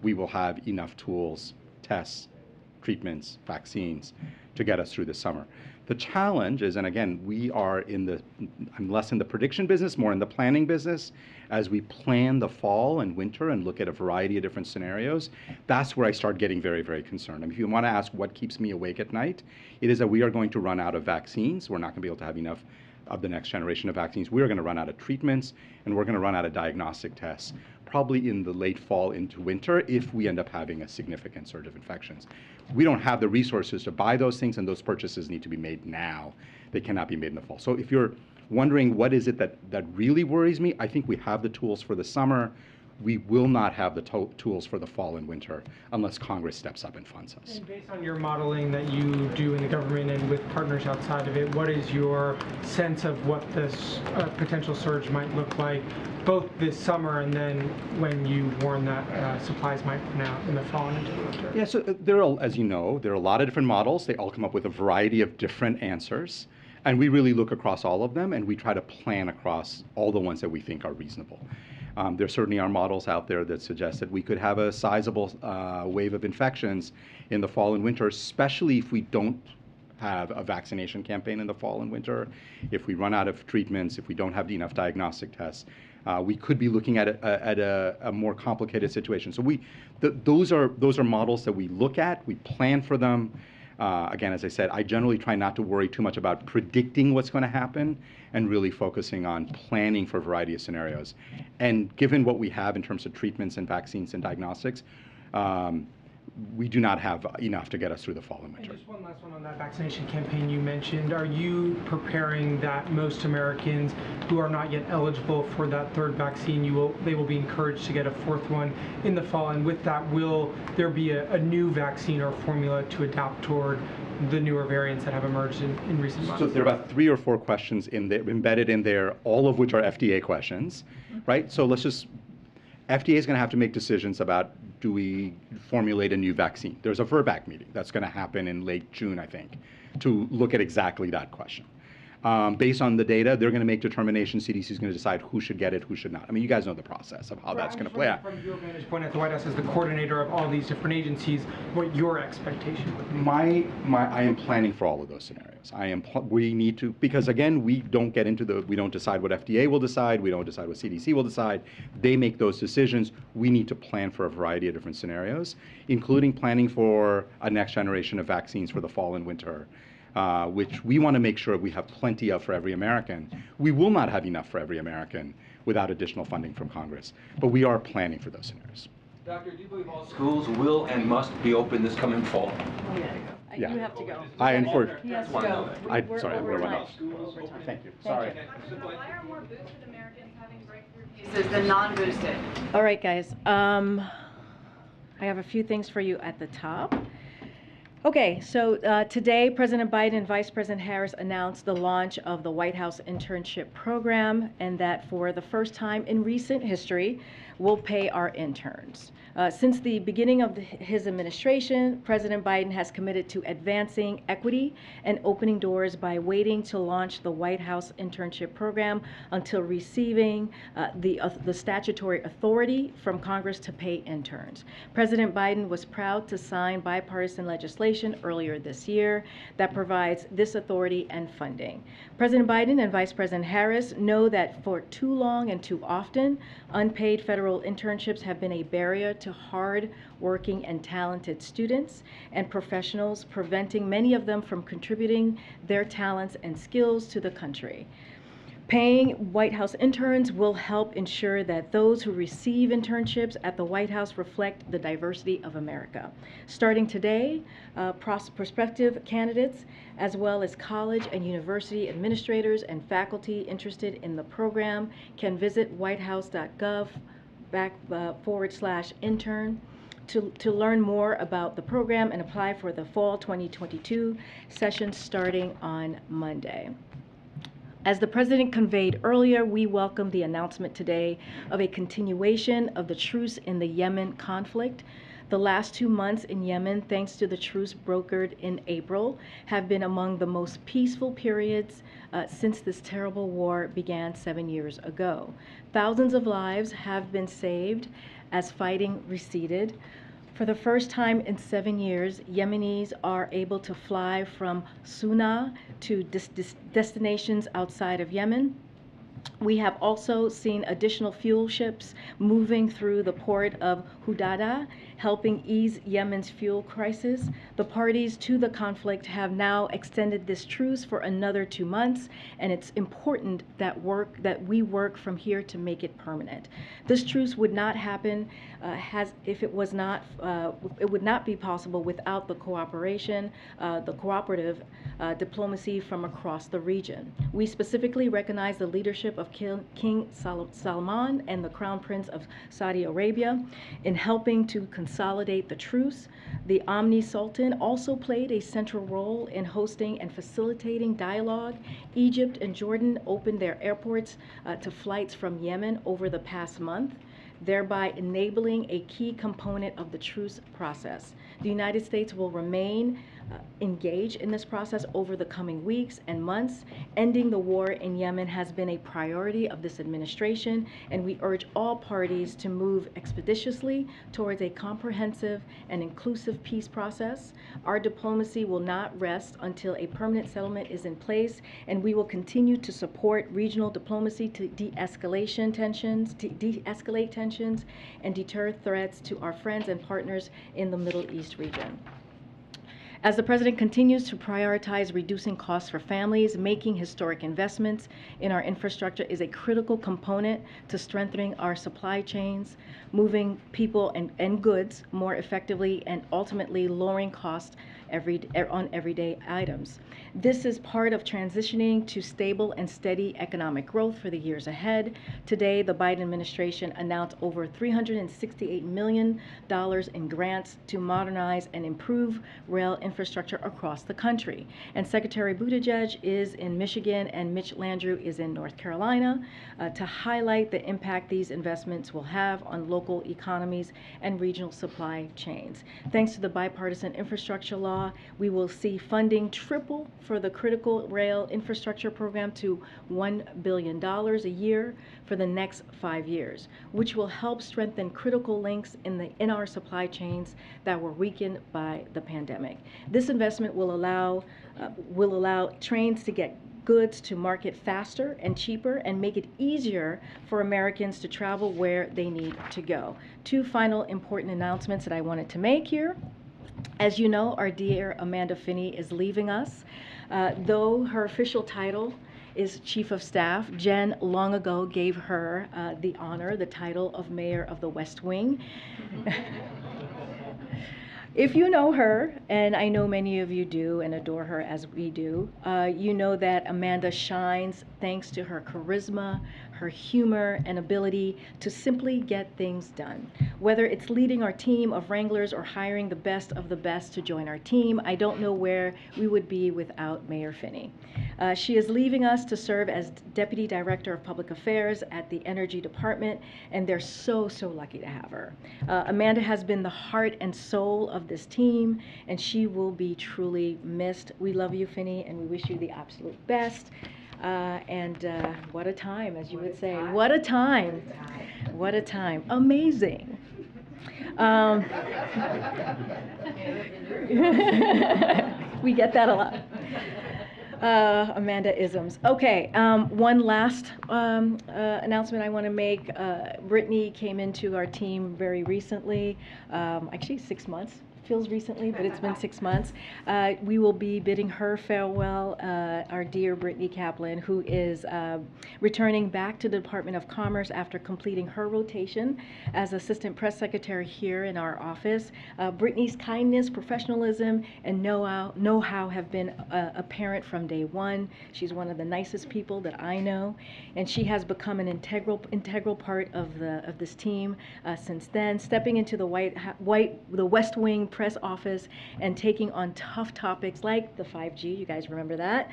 G: we will have enough tools, tests, treatments, vaccines to get us through the summer. The challenge is, and again, I'm less in the prediction business, more in the planning business. As we plan the fall and winter and look at a variety of different scenarios, that's where I start getting very, very concerned. I mean, if you want to ask what keeps me awake at night, it is that we are going to run out of vaccines. We're not going to be able to have enough of the next generation of vaccines. We're going to run out of treatments, and we're going to run out of diagnostic tests, probably in the late fall into winter if we end up having a significant surge of infections. We don't have the resources to buy those things, and those purchases need to be made now. They cannot be made in the fall. So if you're wondering what is it that really worries me, I think we have the tools for the summer. We will not have the tools for the fall and winter unless Congress steps up and funds us.
R: And based on your modeling that you do in the government and with partners outside of it, what is your sense of what this potential surge might look like, both this summer and then when you warn that supplies might run out in the fall and into the winter?
G: Yeah, so as you know, there are a lot of different models. They all come up with a variety of different answers. And we really look across all of them, and we try to plan across all the ones that we think are reasonable. There certainly are models out there that suggest that we could have a sizable wave of infections in the fall and winter, especially if we don't have a vaccination campaign in the fall and winter, if we run out of treatments, if we don't have enough diagnostic tests. We could be looking at a more complicated situation. So those are models that we look at, we plan for them. Again, as I said, I generally try not to worry too much about predicting what's going to happen and really focusing on planning for a variety of scenarios. And given what we have in terms of treatments and vaccines and diagnostics, we do not have enough to get us through the fall and winter.
R: And just one last one on that vaccination campaign you mentioned. Are you preparing that most Americans who are not yet eligible for that third vaccine, they will be encouraged to get a fourth one in the fall? And with that, will there be a new vaccine or formula to adapt toward the newer variants that have emerged in recent months?
G: So there are about 3 or 4 questions embedded in there, all of which are FDA questions, right? So FDA is going to have to make decisions about, do we formulate a new vaccine? There's a VRBPAC meeting that's going to happen in late June, I think. to look at exactly that question. Based on the data, they're going to make determinations. CDC is going to decide who should get it, who should not. I mean, you guys know the process of how that's going to play out.
R: From your vantage point at the White House as the coordinator of all these different agencies, what your expectation would be?
G: I am planning for all of those scenarios. We need to, because again, we don't decide what FDA will decide, we don't decide what CDC will decide. They make those decisions. We need to plan for a variety of different scenarios, including planning for a next generation of vaccines for the fall and winter, which we want to make sure we have plenty of for every American. We will not have enough for every American without additional funding from Congress, but we are planning for those scenarios.
S: Doctor, do you believe all schools will and must be open this coming fall?
G: Yeah.
N: You have to go.
G: He has to
N: go.
G: Sorry, we're
N: overtime.
G: overtime. Thank you.
N: Sorry.
T: Why are more boosted Americans having breakthrough cases than non-boosted?
N: All right, guys. I have a few things for you at the top. Okay, so today, President Biden and Vice President Harris announced the launch of the White House Internship Program, and that for the first time in recent history, we'll pay our interns. Since the beginning of his administration, President Biden has committed to advancing equity and opening doors by waiting to launch the White House Internship Program until receiving the statutory authority from Congress to pay interns. President Biden was proud to sign bipartisan legislation earlier this year that provides this authority and funding. President Biden and Vice President Harris know that for too long and too often, unpaid federal internships have been a barrier to hard-working and talented students and professionals, preventing many of them from contributing their talents and skills to the country. Paying White House interns will help ensure that those who receive internships at the White House reflect the diversity of America. Starting today, prospective candidates, as well as college and university administrators and faculty interested in the program, can visit whitehouse.gov/intern to learn more about the program and apply for the fall 2022 session starting on Monday. As the President conveyed earlier, we welcome the announcement today of a continuation of the truce in the Yemen conflict. The last 2 months in Yemen, thanks to the truce brokered in April, have been among the most peaceful periods since this terrible war began 7 years ago. Thousands of lives have been saved as fighting receded. For the first time in 7 years, Yemenis are able to fly from Sana'a to destinations outside of Yemen. We have also seen additional fuel ships moving through the port of Hudaydah, helping ease Yemen's fuel crisis. The parties to the conflict have now extended this truce for another 2 months, and it's important that we work from here to make it permanent. This truce would not happen it would not be possible without the cooperation, the cooperative diplomacy from across the region. We specifically recognize the leadership of King Salman and the Crown Prince of Saudi Arabia in helping to consolidate the truce. The Omni Sultan also played a central role in hosting and facilitating dialogue. Egypt and Jordan opened their airports to flights from Yemen over the past month, thereby enabling a key component of the truce process. The United States will remain engaged in this process over the coming weeks and months. Ending the war in Yemen has been a priority of this administration, and we urge all parties to move expeditiously towards a comprehensive and inclusive peace process. Our diplomacy will not rest until a permanent settlement is in place, and we will continue to support regional diplomacy to de-escalate tensions and deter threats to our friends and partners in the Middle East region. As the President continues to prioritize reducing costs for families, making historic investments in our infrastructure is a critical component to strengthening our supply chains, moving people and goods more effectively, and ultimately lowering costs on everyday items. This is part of transitioning to stable and steady economic growth for the years ahead. Today, the Biden administration announced over $368 million in grants to modernize and improve rail infrastructure across the country. And Secretary Buttigieg is in Michigan and Mitch Landrieu is in North Carolina to highlight the impact these investments will have on local economies and regional supply chains. Thanks to the bipartisan infrastructure law law, we will see funding triple for the critical rail infrastructure program to $1 billion a year for the next 5 years, which will help strengthen critical links in our supply chains that were weakened by the pandemic. This investment will allow trains to get goods to market faster and cheaper and make it easier for Americans to travel where they need to go. 2 final important announcements that I wanted to make here. As you know, our dear Amanda Finney is leaving us. Though her official title is Chief of Staff, Jen long ago gave her the honor, the title of Mayor of the West Wing. If you know her, and I know many of you do and adore her as we do, you know that Amanda shines thanks to her charisma, her humor, and ability to simply get things done. Whether it's leading our team of wranglers or hiring the best of the best to join our team, I don't know where we would be without Mayor Finney. She is leaving us to serve as Deputy Director of Public Affairs at the Energy Department, and they're so lucky to have her. Amanda has been the heart and soul of this team, and she will be truly missed. We love you, Finney, and we wish you the absolute best. What a time, as you would say. What a time. What a time. Amazing. We get that a lot. Amanda-isms. Okay, one last announcement I want to make. Brittany came into our team very recently, actually 6 months. Feels recently, but it's been 6 months. We will be bidding her farewell, our dear Brittany Kaplan, who is returning back to the Department of Commerce after completing her rotation as Assistant Press Secretary here in our office. Brittany's kindness, professionalism, and know-how have been apparent from day one. She's one of the nicest people that I know, and she has become an integral part of this team since then, stepping into the West Wing press office and taking on tough topics like the 5G, you guys remember that,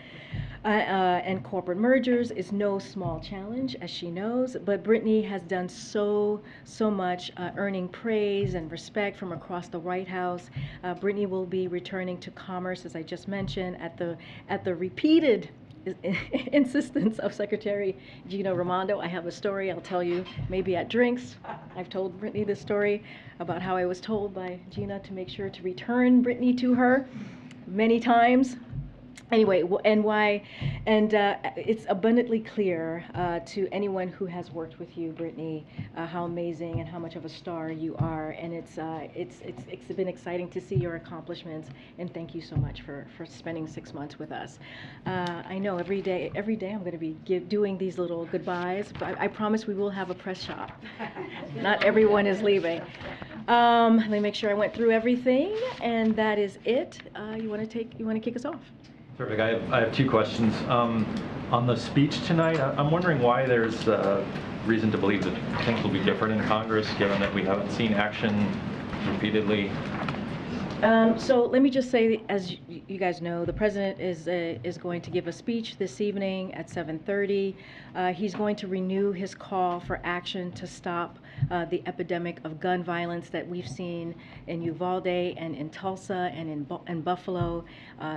N: and corporate mergers is no small challenge, as she knows, but Brittany has done so much, earning praise and respect from across the White House. Brittany will be returning to Commerce, as I just mentioned, at the repeated insistence of Secretary Gina Raimondo. I have a story I'll tell you maybe at drinks. I've told Brittany this story about how I was told by Gina to make sure to return Brittany to her many times. Anyway, and why, and it's abundantly clear to anyone who has worked with you, Brittany, how amazing and how much of a star you are, and it's been exciting to see your accomplishments, and thank you so much for spending 6 months with us. I know every day I'm going to be doing these little goodbyes, but I promise we will have a press shop. Not everyone is leaving. Let me make sure I went through everything, and that is it. You want to kick us off?
L: Perfect. I have 2 questions. On the speech tonight, I'm wondering why there's reason to believe that things will be different in Congress, given that we haven't seen action repeatedly.
N: So let me just say, as you guys know, the president is going to give a speech this evening at 7:30. He's going to renew his call for action to stop the epidemic of gun violence that we've seen in Uvalde and in Tulsa and in Buffalo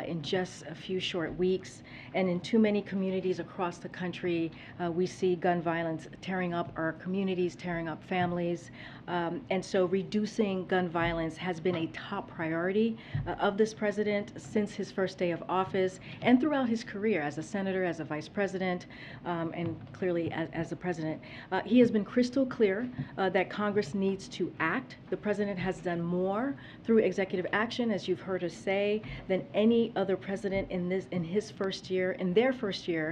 N: in just a few short weeks. And in too many communities across the country, we see gun violence tearing up our communities, tearing up families. And so reducing gun violence has been a top priority of this president since his first day of office and throughout his career as a senator, as a vice president, and clearly as a president. He has been crystal clear that Congress needs to act. The president has done more through executive action, as you've heard us say, than any other president in their first year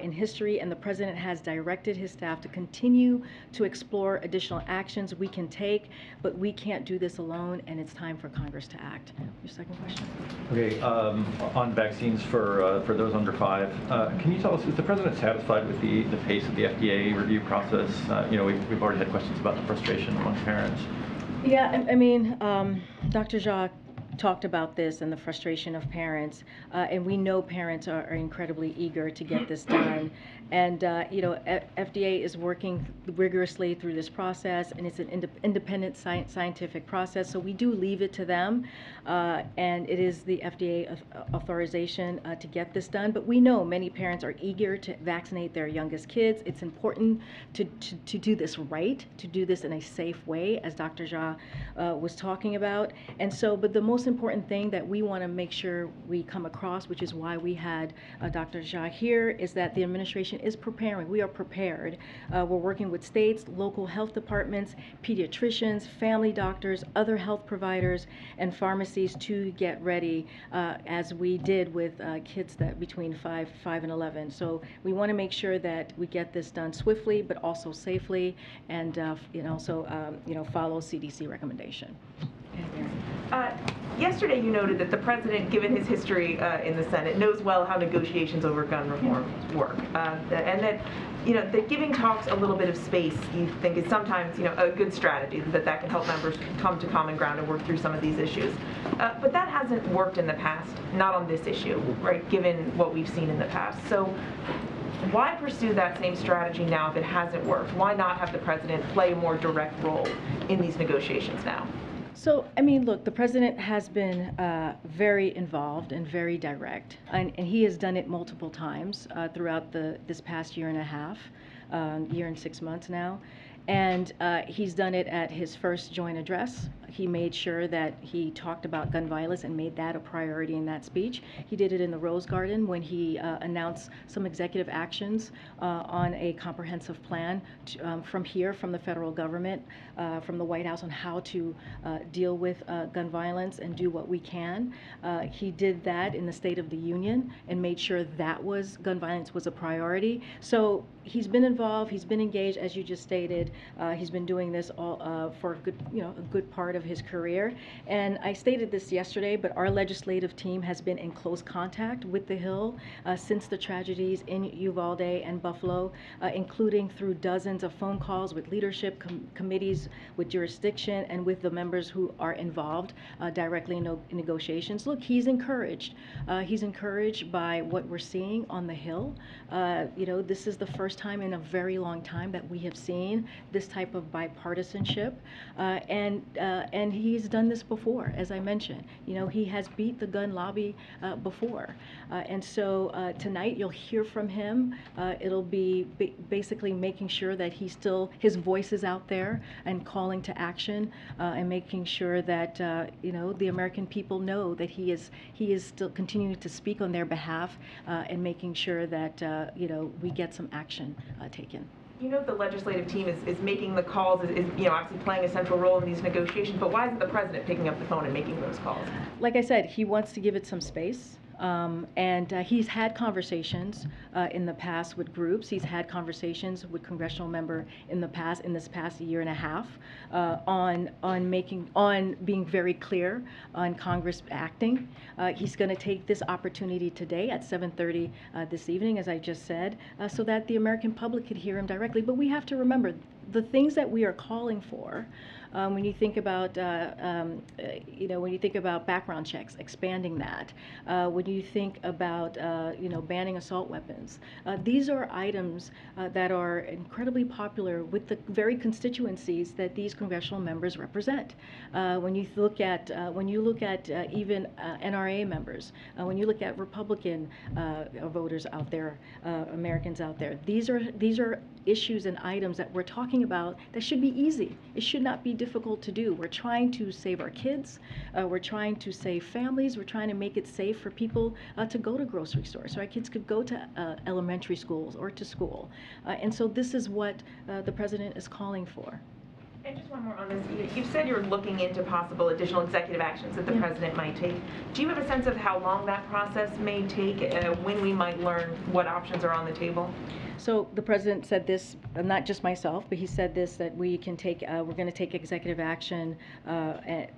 N: in history, and the president has directed his staff to continue to explore additional actions we can take, but we can't do this alone, and it's time for Congress to act. Your second question?
L: Okay, on vaccines for those under 5, can you tell us, is the president satisfied with the pace of the FDA review process? We've already had questions about the frustration among parents.
N: Yeah, I mean, Dr. Jacques talked about this and the frustration of parents, and we know parents are incredibly eager to get this done. And FDA is working rigorously through this process, and it's an independent scientific process. So we do leave it to them, and it is the FDA authorization to get this done. But we know many parents are eager to vaccinate their youngest kids. It's important to do this right, to do this in a safe way, as Dr. Jha was talking about. And so, but the most important thing that we want to make sure we come across, which is why we had Dr. Jha here, is that the administration is preparing. We are prepared. We're working with states, local health departments, pediatricians, family doctors, other health providers, and pharmacies to get ready, as we did with kids that between 5 and 11. So we want to make sure that we get this done swiftly, but also safely, and also follow CDC recommendation.
P: Yesterday you noted that the president, given his history in the Senate, knows well how negotiations over gun reform work, and that giving talks a little bit of space, you think, is sometimes a good strategy, that can help members come to common ground and work through some of these issues. But that hasn't worked in the past, not on this issue, right, given what we've seen in the past. So why pursue that same strategy now if it hasn't worked? Why not have the president play a more direct role in these negotiations now?
N: So, I mean, look, the president has been very involved and very direct, and he has done it multiple times throughout this past year and a half, year and 6 months now. And he's done it at his first joint address. He made sure that he talked about gun violence and made that a priority in that speech. He did it in the Rose Garden when he announced some executive actions on a comprehensive plan from the federal government, from the White House, on how to deal with gun violence and do what we can. He did that in the State of the Union and made sure that gun violence was a priority. So he's been involved, he's been engaged, as you just stated. He's been doing this all for a good part of his career. And I stated this yesterday, but our legislative team has been in close contact with the Hill since the tragedies in Uvalde and Buffalo, including through dozens of phone calls with leadership committees, with jurisdiction, and with the members who are involved directly in negotiations. Look, he's encouraged. He's encouraged by what we're seeing on the Hill. This is the first time in a very long time that we have seen this type of bipartisanship, and he's done this before, as I mentioned. He has beat the gun lobby before, and so tonight you'll hear from him. It'll be basically making sure that his voice is out there and calling to action, and making sure that the American people know that he is still continuing to speak on their behalf, and making sure that we get some action taken.
P: The legislative team is making the calls, is obviously playing a central role in these negotiations, but why isn't the president picking up the phone and making those calls?
N: Like I said, he wants to give it some space. And he's had conversations in the past with groups. He's had conversations with congressional member in this past year and a half, on being very clear on Congress acting. He's going to take this opportunity today at 7:30 this evening, as I just said, so that the American public could hear him directly. But we have to remember the things that we are calling for. When you think about, background checks, expanding that. When you think about, banning assault weapons. These are items that are incredibly popular with the very constituencies that these congressional members represent. When you look at, even NRA members, when you look at Republican voters out there, Americans out there, these are issues and items that we're talking about that should be easy. It should not be difficult to do. We're trying to save our kids. We're trying to save families. We're trying to make it safe for people to go to grocery stores, so our kids could go to elementary schools or to school. And so this is what the president is calling for.
P: And just one more on this. You've said you're looking into possible additional executive actions that the president might take. Do you have a sense of how long that process may take, when we might learn what options are on the table?
N: So the president said this, not just myself, but he said this, that we can take, we're going to take executive action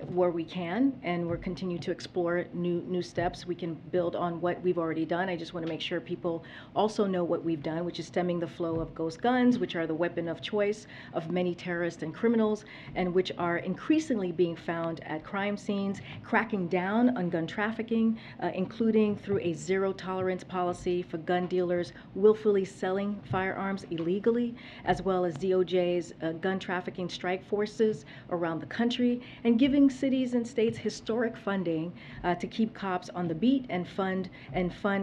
N: where we can, and we're continue to explore new steps. We can build on what we've already done. I just want to make sure people also know what we've done, which is stemming the flow of ghost guns, which are the weapon of choice of many terrorists and criminals. criminals and which are increasingly being found at crime scenes, cracking down on gun trafficking, including through a zero-tolerance policy for gun dealers willfully selling firearms illegally, as well as DOJ's gun trafficking strike forces around the country, and giving cities and states historic funding to keep cops on the beat and fund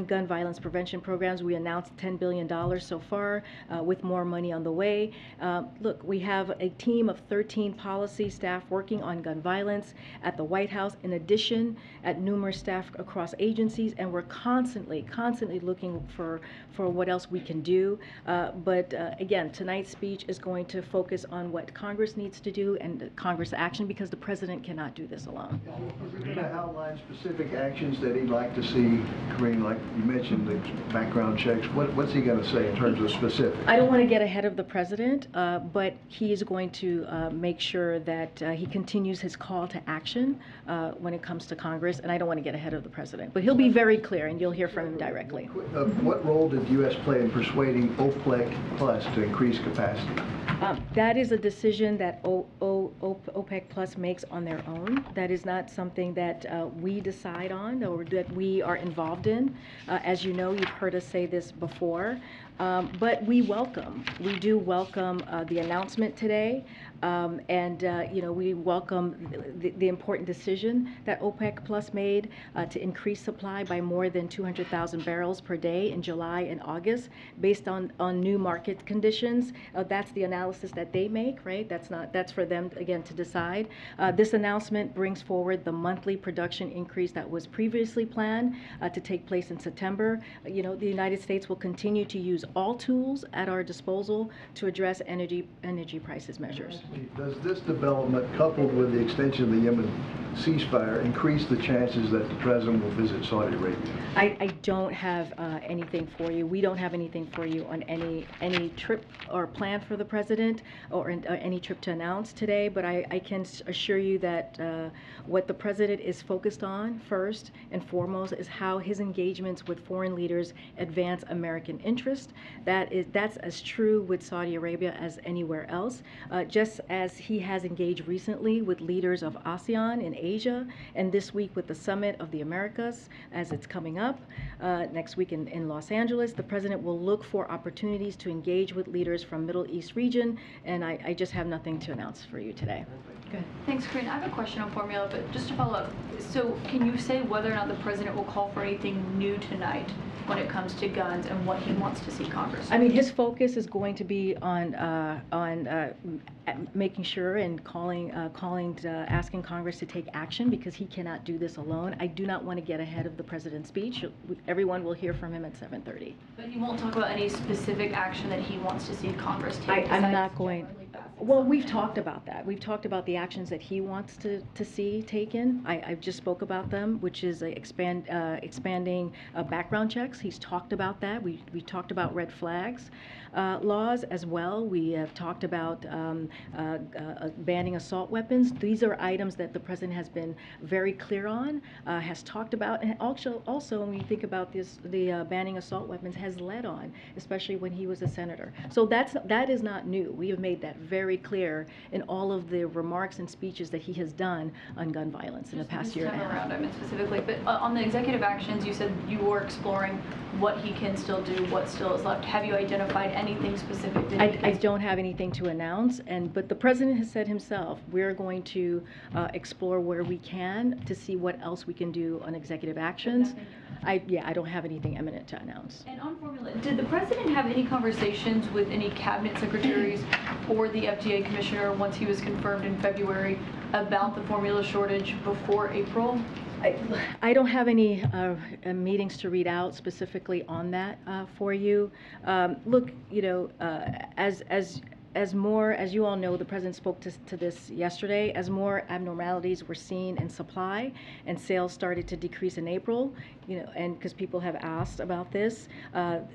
N: gun violence prevention programs. We announced $10 billion so far, with more money on the way. Look, we have a team of 13 policy staff working on gun violence at the White House, in addition at numerous staff across agencies, and we're constantly looking for what else we can do. But again, tonight's speech is going to focus on what Congress needs to do and Congress action, because the president cannot do this alone.
U: Is he going to outline specific actions that he'd like to see, Corinne, like you mentioned, the background checks? What's he going to say in terms of specifics?
N: I don't want to get ahead of the president, but he is going to make sure that he continues his call to action when it comes to Congress, and I don't want to get ahead of the president. But he'll be very clear, and you'll hear from him directly.
U: What role did the U.S. play in persuading OPEC Plus to increase capacity?
N: That is a decision that OPEC Plus makes on their own. That is not something that we decide on or that we are involved in. As you know, you've heard us say this before, but we do welcome the announcement today, and we welcome the important decision that OPEC Plus made to increase supply by more than 200,000 barrels per day in July and August, based on new market conditions. That's the analysis that they make, right? That's for them again to decide. This announcement brings forward the monthly production increase that was previously planned to take place in September. The United States will continue to use all tools at our disposal to address energy prices measures.
U: Does this development, coupled with the extension of the Yemen ceasefire, increase the chances that the president will visit Saudi Arabia?
N: I don't have anything for you. We don't have anything for you on any trip or plan for the president or any trip to announce today, but I can assure you that what the president is focused on first and foremost is how his engagements with foreign leaders advance American interest. That's as true with Saudi Arabia as anywhere else. Just as he has engaged recently with leaders of ASEAN in Asia, and this week with the Summit of the Americas as it's coming up next week in Los Angeles, the president will look for opportunities to engage with leaders from Middle East region, and I just have nothing to announce for you today.
V: Good. Thanks, Corinne. I have a question on formula, but just to follow up, so can you say whether or not the president will call for anything new tonight when it comes to guns and what he wants to see Congress?
N: I mean, his focus is going to be on making sure and asking Congress to take action, because he cannot do this alone. I do not want to get ahead of the president's speech. Everyone will hear from him at 7:30.
V: But he won't talk about any specific action that he wants to see Congress take?
N: I'm not going. Well, we've talked about that. We've talked about the actions that he wants to see taken. I just spoke about them, which is expanding background checks. He's talked about that. We talked about red flags laws as well. We have talked about banning assault weapons. These are items that the president has been very clear on, has talked about, and also when you think about this, the banning assault weapons has led on, especially when he was a senator. So that is not new. We have made that very clear in all of the remarks and speeches that he has done on gun violence in the past year and a half.
V: This time around, I meant specifically, but on the executive actions, you said you were exploring what he can still do, what still is left. Have you identified anything specific that
N: I don't have anything to announce, but the president has said himself, we're going to explore where we can to see what else we can do on executive actions. I don't have anything imminent to announce.
V: And on formula, did the president have any conversations with any cabinet secretaries or the FDA commissioner once he was confirmed in February about the formula shortage before April?
N: I don't have any meetings to read out specifically on that for you. Look, as you all know, the president spoke to this yesterday, as more abnormalities were seen in supply and sales started to decrease in April, and because people have asked about this,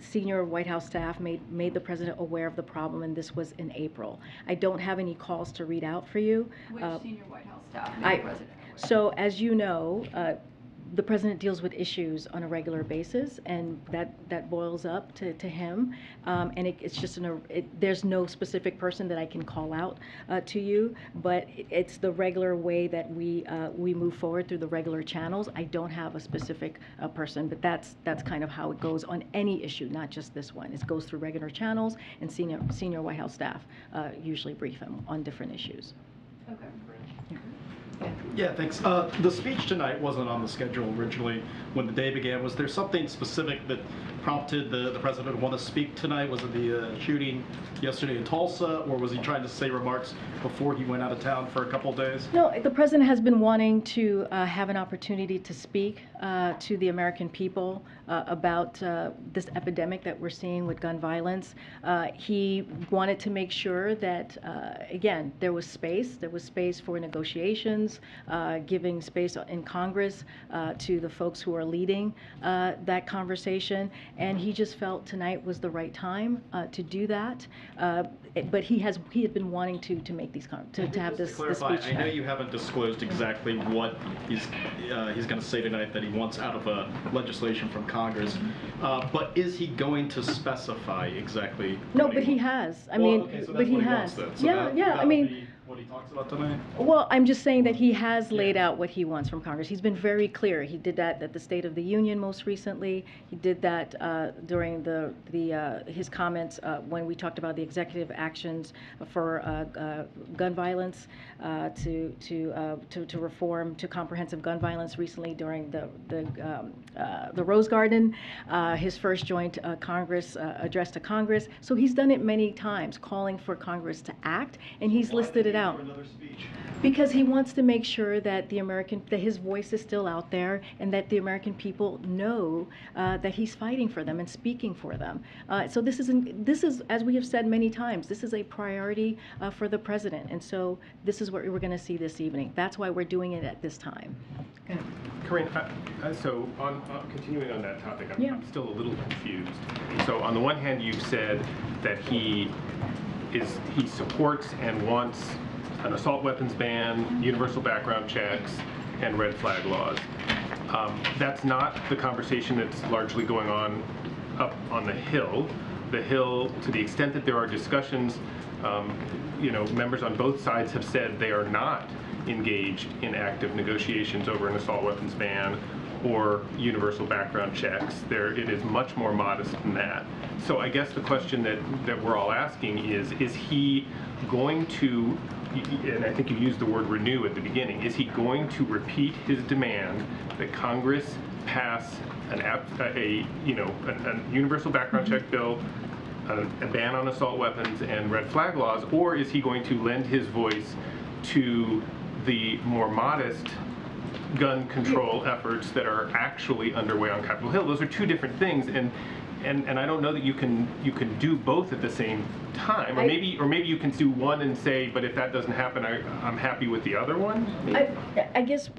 N: senior White House staff made the president aware of the problem, and this was in April. I don't have any calls to read out for you.
V: Which senior White House staff made the president aware?
N: So as you know, the president deals with issues on a regular basis, and that boils up to him. And it's just there's no specific person that I can call out to you, but it's the regular way that we move forward through the regular channels. I don't have a specific person, but that's kind of how it goes on any issue, not just this one. It goes through regular channels, and senior White House staff usually brief him on different issues.
V: Okay.
E: Yeah, thanks. The speech tonight wasn't on the schedule originally when the day began. Was there something specific that prompted the president to want to speak tonight? Was it the shooting yesterday in Tulsa, or was he trying to say remarks before he went out of town for a couple of days?
N: No, the president has been wanting to have an opportunity to speak to the American people about this epidemic that we're seeing with gun violence. He wanted to make sure that, again, there was space for negotiations, giving space in Congress to the folks who are leading that conversation, and he just felt tonight was the right time to do that. But he had been wanting to make these to have this speech.
E: I know you haven't disclosed exactly what he's going to say tonight that he wants out of legislation from Congress, but is he going to specify exactly?
N: No, but he has. I mean,
E: okay, so
N: but he
E: what
N: has.
E: Wants then. So
N: Yeah. I mean.
E: Be what he talks about tonight?
N: Well, I'm just saying that he has laid out what he wants from Congress. He's been very clear. He did that at the State of the Union most recently. He did that during his comments when we talked about the executive actions for gun violence to reform to comprehensive gun violence recently during the Rose Garden, his first joint Congress address to Congress. So he's done it many times, calling for Congress to act, and he's listed it out. Because he wants to make sure that that his voice is still out there, and that the American people know that he's fighting for them and speaking for them. So this is, as we have said many times, this is a priority for the president, and so this is what we're going to see this evening. That's why we're doing it at this time.
I: Corinne, so continuing on that topic, I'm still a little confused. So on the one hand, you've said that he supports and wants an assault weapons ban, universal background checks, and red flag laws. That's not the conversation that's largely going on up on the Hill. The Hill, to the extent that there are discussions, members on both sides have said they are not engaged in active negotiations over an assault weapons ban or universal background checks. It is much more modest than that. So I guess the question that we're all asking is he going to, and I think you used the word renew at the beginning, is he going to repeat his demand that Congress pass a universal background check bill, a ban on assault weapons and red flag laws, or is he going to lend his voice to the more modest gun control efforts that are actually underway on Capitol Hill? Those are two different things, and I don't know that you can do both at the same time, or maybe you can do one and say, but if that doesn't happen, I'm happy with the other one.
N: I guess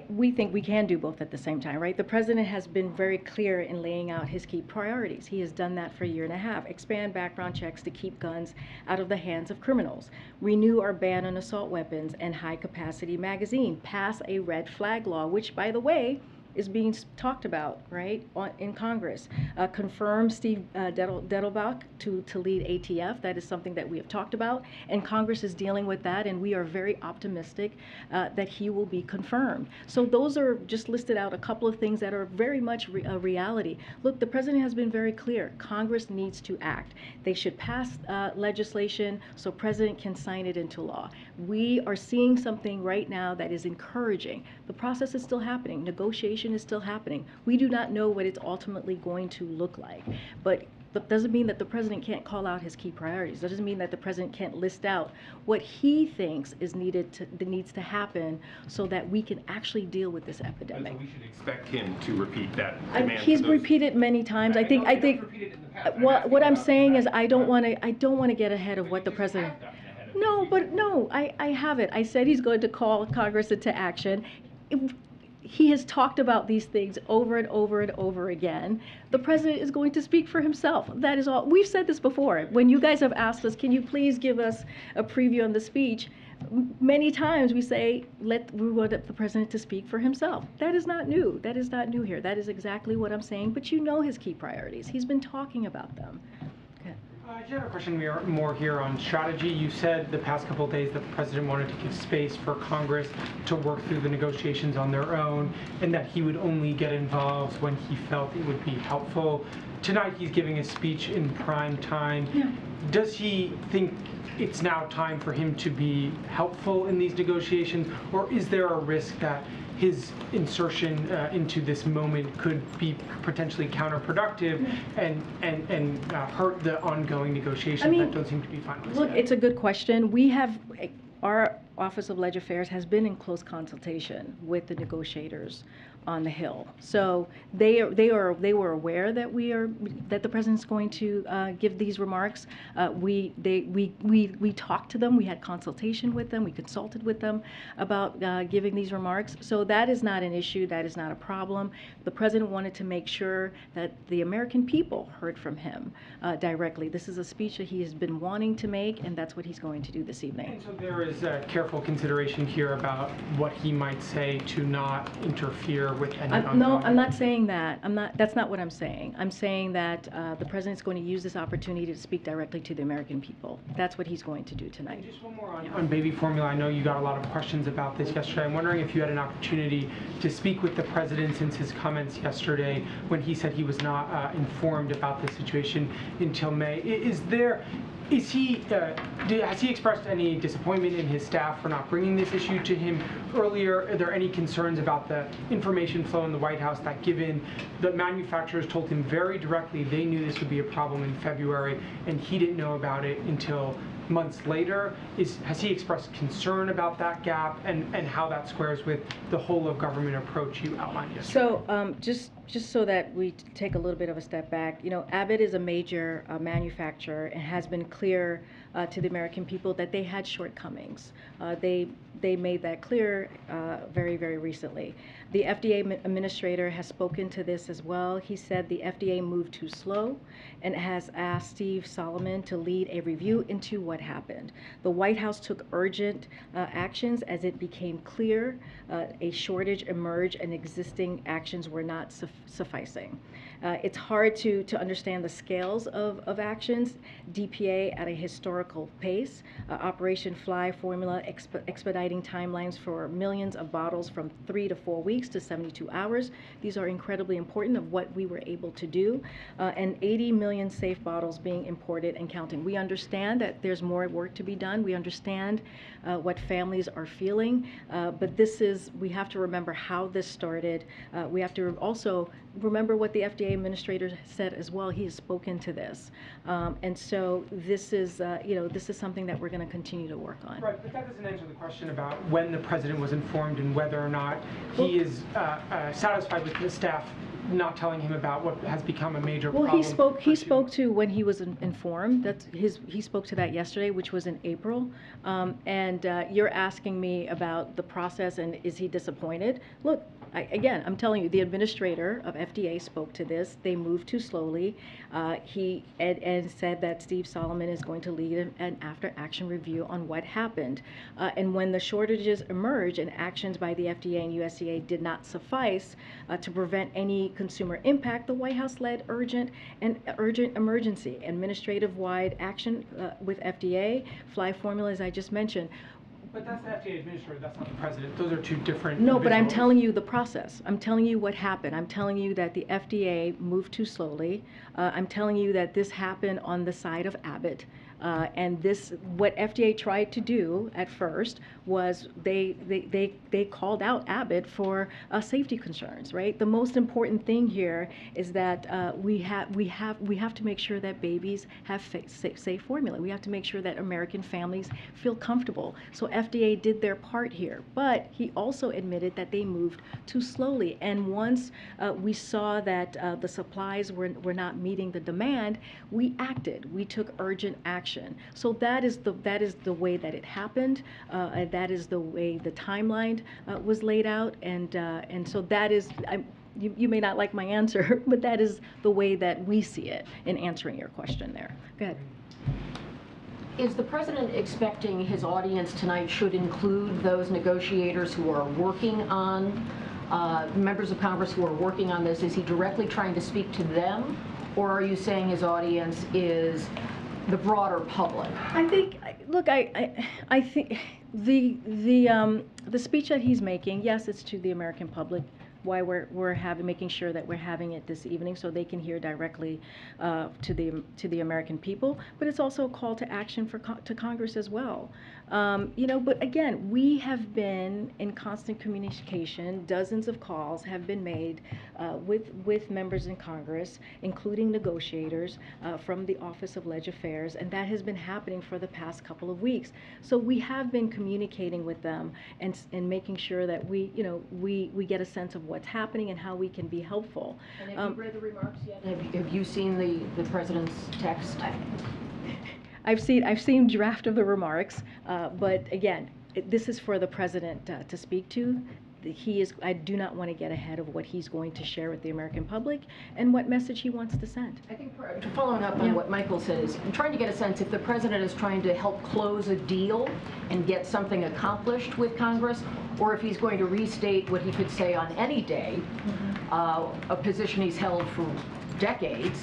N: we think we can do both at the same time, right? The president has been very clear in laying out his key priorities. He has done that for a year and a half. Expand background checks to keep guns out of the hands of criminals. Renew our ban on assault weapons and high-capacity magazine. Pass a red flag law, which, by the way, is being talked about, right, in Congress. Confirm Steve Dettelbach to lead ATF. That is something that we have talked about, and Congress is dealing with that, and we are very optimistic that he will be confirmed. So those are just listed out a couple of things that are very much a reality. Look, the president has been very clear. Congress needs to act. They should pass legislation so president can sign it into law. We are seeing something right now that is encouraging. The process is still happening. Negotiation is still happening. We do not know what it's ultimately going to look like, but that doesn't mean that the president can't call out his key priorities. That doesn't mean that the president can't list out what he thinks is needs to happen so that we can actually deal with this epidemic.
I: So we should expect him to repeat that demand.
N: He's repeated many times. I think what I'm saying is I don't want to get ahead of what the president. No, I haven't. I said he's going to call Congress into action. He has talked about these things over and over and over again. The president is going to speak for himself. That is all. We've said this before. When you guys have asked us, can you please give us a preview on the speech? many times we say, we want the president to speak for himself. That is not new. That is not new here. That is exactly what I'm saying, but you know his key priorities. He's been talking about them. Okay.
R: I have a question more here on strategy. You said the past couple of days that the president wanted to give space for Congress to work through the negotiations on their own, and that he would only get involved when he felt it would be helpful. Tonight he's giving a speech in prime time. Yeah. Does he think it's now time for him to be helpful in these negotiations, or is there a risk that his insertion into this moment could be potentially counterproductive and hurt the ongoing negotiations that don't seem to be finalized?
N: Look, it's a good question. We have, our Office of Leg Affairs has been in close consultation with the negotiators on the Hill. So they were aware that that the president's going to give these remarks. We talked to them. We had consultation with them. We consulted with them about giving these remarks. So that is not an issue. That is not a problem. The president wanted to make sure that the American people heard from him directly. This is a speech that he has been wanting to make, and that's what he's going to do this evening.
R: And so there is a careful consideration here about what he might say to not interfere with any
N: No, I'm not saying that. That's not what I'm saying. I'm saying that the president's going to use this opportunity to speak directly to the American people. That's what he's going to do tonight.
R: And just one more on baby formula. I know you got a lot of questions about this yesterday. I'm wondering if you had an opportunity to speak with the president since his comments yesterday when he said he was not informed about the situation until May. Has he expressed any disappointment in his staff for not bringing this issue to him earlier? Are there any concerns about the information flow in the White House that, given the manufacturers told him very directly they knew this would be a problem in February and he didn't know about it until months later? Has he expressed concern about that gap and how that squares with the whole of government approach you outlined yesterday?
N: So just so that we take a little bit of a step back, Abbott is a major manufacturer and has been clear to the American people that they had shortcomings. They made that clear very, very recently. The FDA administrator has spoken to this as well. He said the FDA moved too slow and has asked Steve Solomon to lead a review into what happened. The White House took urgent actions as it became clear a shortage emerged and existing actions were not sufficing. It's hard to understand the scales of actions. DPA at a historical pace, Operation Fly Formula expediting timelines for millions of bottles from 3 to 4 weeks to 72 hours. These are incredibly important of what we were able to do. And 80 million safe bottles being imported and counting. We understand that there's more work to be done. We understand what families are feeling, but we have to remember how this started. We have to also remember what the FDA administrator said as well. He has spoken to this, and so this is something that we're going to continue to work on.
R: Right, but that doesn't answer the question about when the president was informed and whether or not he is satisfied with the staff not telling him about what has become a major problem.
N: Well, he spoke to when he was informed. He spoke to that yesterday, which was in April. And you're asking me about the process and is he disappointed? Look, again, I'm telling you, the administrator of FDA spoke to this. They moved too slowly. He said that Steve Solomon is going to lead an after-action review on what happened. And when the shortages emerged and actions by the FDA and USDA did not suffice to prevent any consumer impact, the White House led urgent emergency administrative-wide action with FDA, Fly Formula, as I just mentioned.
R: But that's the FDA administrator, that's not the president. Those are two different
N: No, but I'm telling you the process. I'm telling you what happened. I'm telling you that the FDA moved too slowly. I'm telling you that this happened on the side of Abbott. And what FDA tried to do at first was they called out Abbott for safety concerns, right? The most important thing here is that we have to make sure that babies have safe formula. We have to make sure that American families feel comfortable. So FDA did their part here, but he also admitted that they moved too slowly. And once we saw that the supplies were not meeting the demand, we acted. We took urgent action. So that is the way that it happened. That is the way the timeline was laid out, and so that is. You may not like my answer, but that is the way that we see it in answering your question there. Go ahead.
B: Is the president expecting his audience tonight should include those negotiators who are working on, members of Congress who are working on this? Is he directly trying to speak to them, or are you saying his audience is the broader public?
N: I think, look, I think the speech that he's making, yes, it's to the American public. Why we're making sure that we're having it this evening so they can hear directly to the American people. But it's also a call to action to Congress as well. You know, but again, we have been in constant communication. Dozens of calls have been made with members in Congress, including negotiators from the Office of Leg Affairs, and that has been happening for the past couple of weeks. So we have been communicating with them and making sure that we get a sense of what's happening and how we can be helpful.
B: And have you read the remarks yet? Have you seen the president's text?
N: I've seen draft of the remarks, but again, this is for the president to speak to. I do not want to get ahead of what he's going to share with the American public and what message he wants to send.
B: I think following up on what Michael said is, I'm trying to get a sense if the president is trying to help close a deal and get something accomplished with Congress, or if he's going to restate what he could say on any day, a position he's held for decades,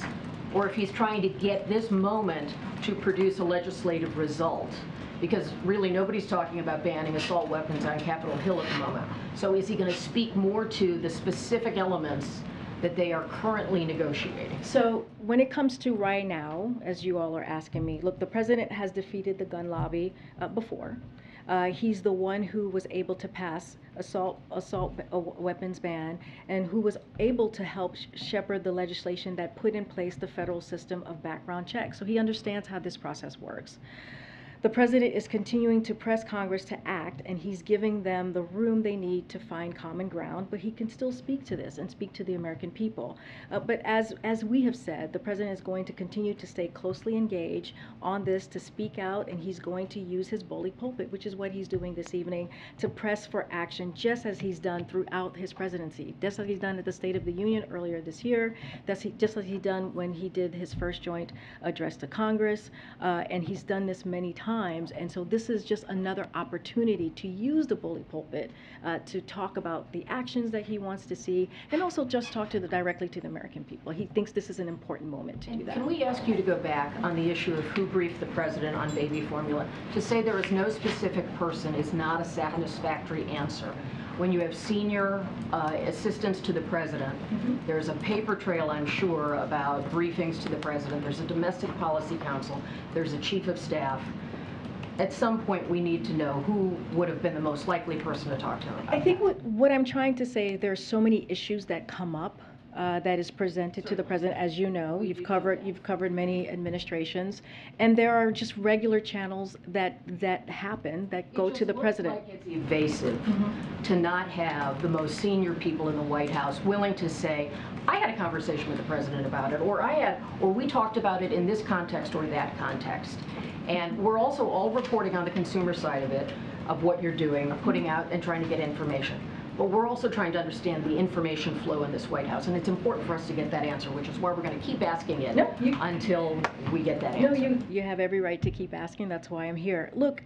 B: or if he's trying to get this moment to produce a legislative result. Because really nobody's talking about banning assault weapons on Capitol Hill at the moment. So is he going to speak more to the specific elements that they are currently negotiating?
N: So when it comes to right now, as you all are asking me, look, the president has defeated the gun lobby before. He's the one who was able to pass assault weapons ban and who was able to help shepherd the legislation that put in place the federal system of background checks. So he understands how this process works. The president is continuing to press Congress to act, and he's giving them the room they need to find common ground, but he can still speak to this and speak to the American people. But as we have said, the president is going to continue to stay closely engaged on this, to speak out, and he's going to use his bully pulpit, which is what he's doing this evening, to press for action, just as he's done throughout his presidency, just as he's done at the State of the Union earlier this year, just as he's done when he did his first joint address to Congress, and he's done this many times. And so this is just another opportunity to use the bully pulpit to talk about the actions that he wants to see, and also just talk directly to the American people. He thinks this is an important moment to do that.
B: Can we ask you to go back on the issue of who briefed the president on baby formula? To say there is no specific person is not a satisfactory answer. When you have senior assistants to the president, there's a paper trail, I'm sure, about briefings to the president. There's a domestic policy council. There's a chief of staff. At some point, we need to know who would have been the most likely person to talk to him about.
N: I think what I'm trying to say, there's so many issues that come up that is presented to the president. As you know, you've covered many administrations, and there are just regular channels that happen that go to the president.
B: It looks like it's evasive to not have the most senior people in the White House willing to say, I had a conversation with the president about it, or we talked about it in this context or that context. And we're also all reporting on the consumer side of it, of what you're doing, putting out and trying to get information. But we're also trying to understand the information flow in this White House, and it's important for us to get that answer, which is why we're going to keep asking it until we get that answer.
N: No, you have every right to keep asking. That's why I'm here. Look,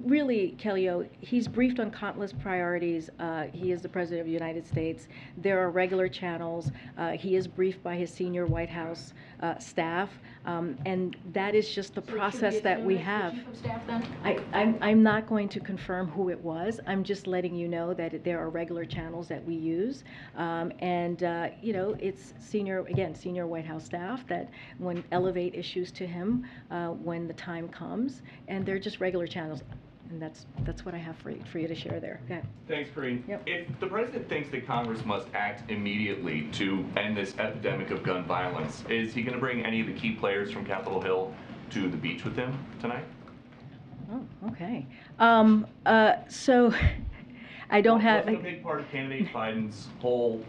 N: really, Kellyo, he's briefed on countless priorities. He is the President of the United States. There are regular channels. He is briefed by his senior White House staff, and that is just the process that we have.
B: Chief of staff, then?
N: I'm not going to confirm who it was. I'm just letting you know that there are regular channels that we use, and you know, it's senior White House staff that elevate issues to him when the time comes, and they're just regular channels. And that's what I have for you to share there. Okay.
D: Thanks, Corinne.
N: Yep.
D: If the president thinks that Congress must act immediately to end this epidemic of gun violence, is he going to bring any of the key players from Capitol Hill to the beach with him tonight?
N: Oh, okay. So I don't have.
D: Wasn't a big part of candidate Biden's whole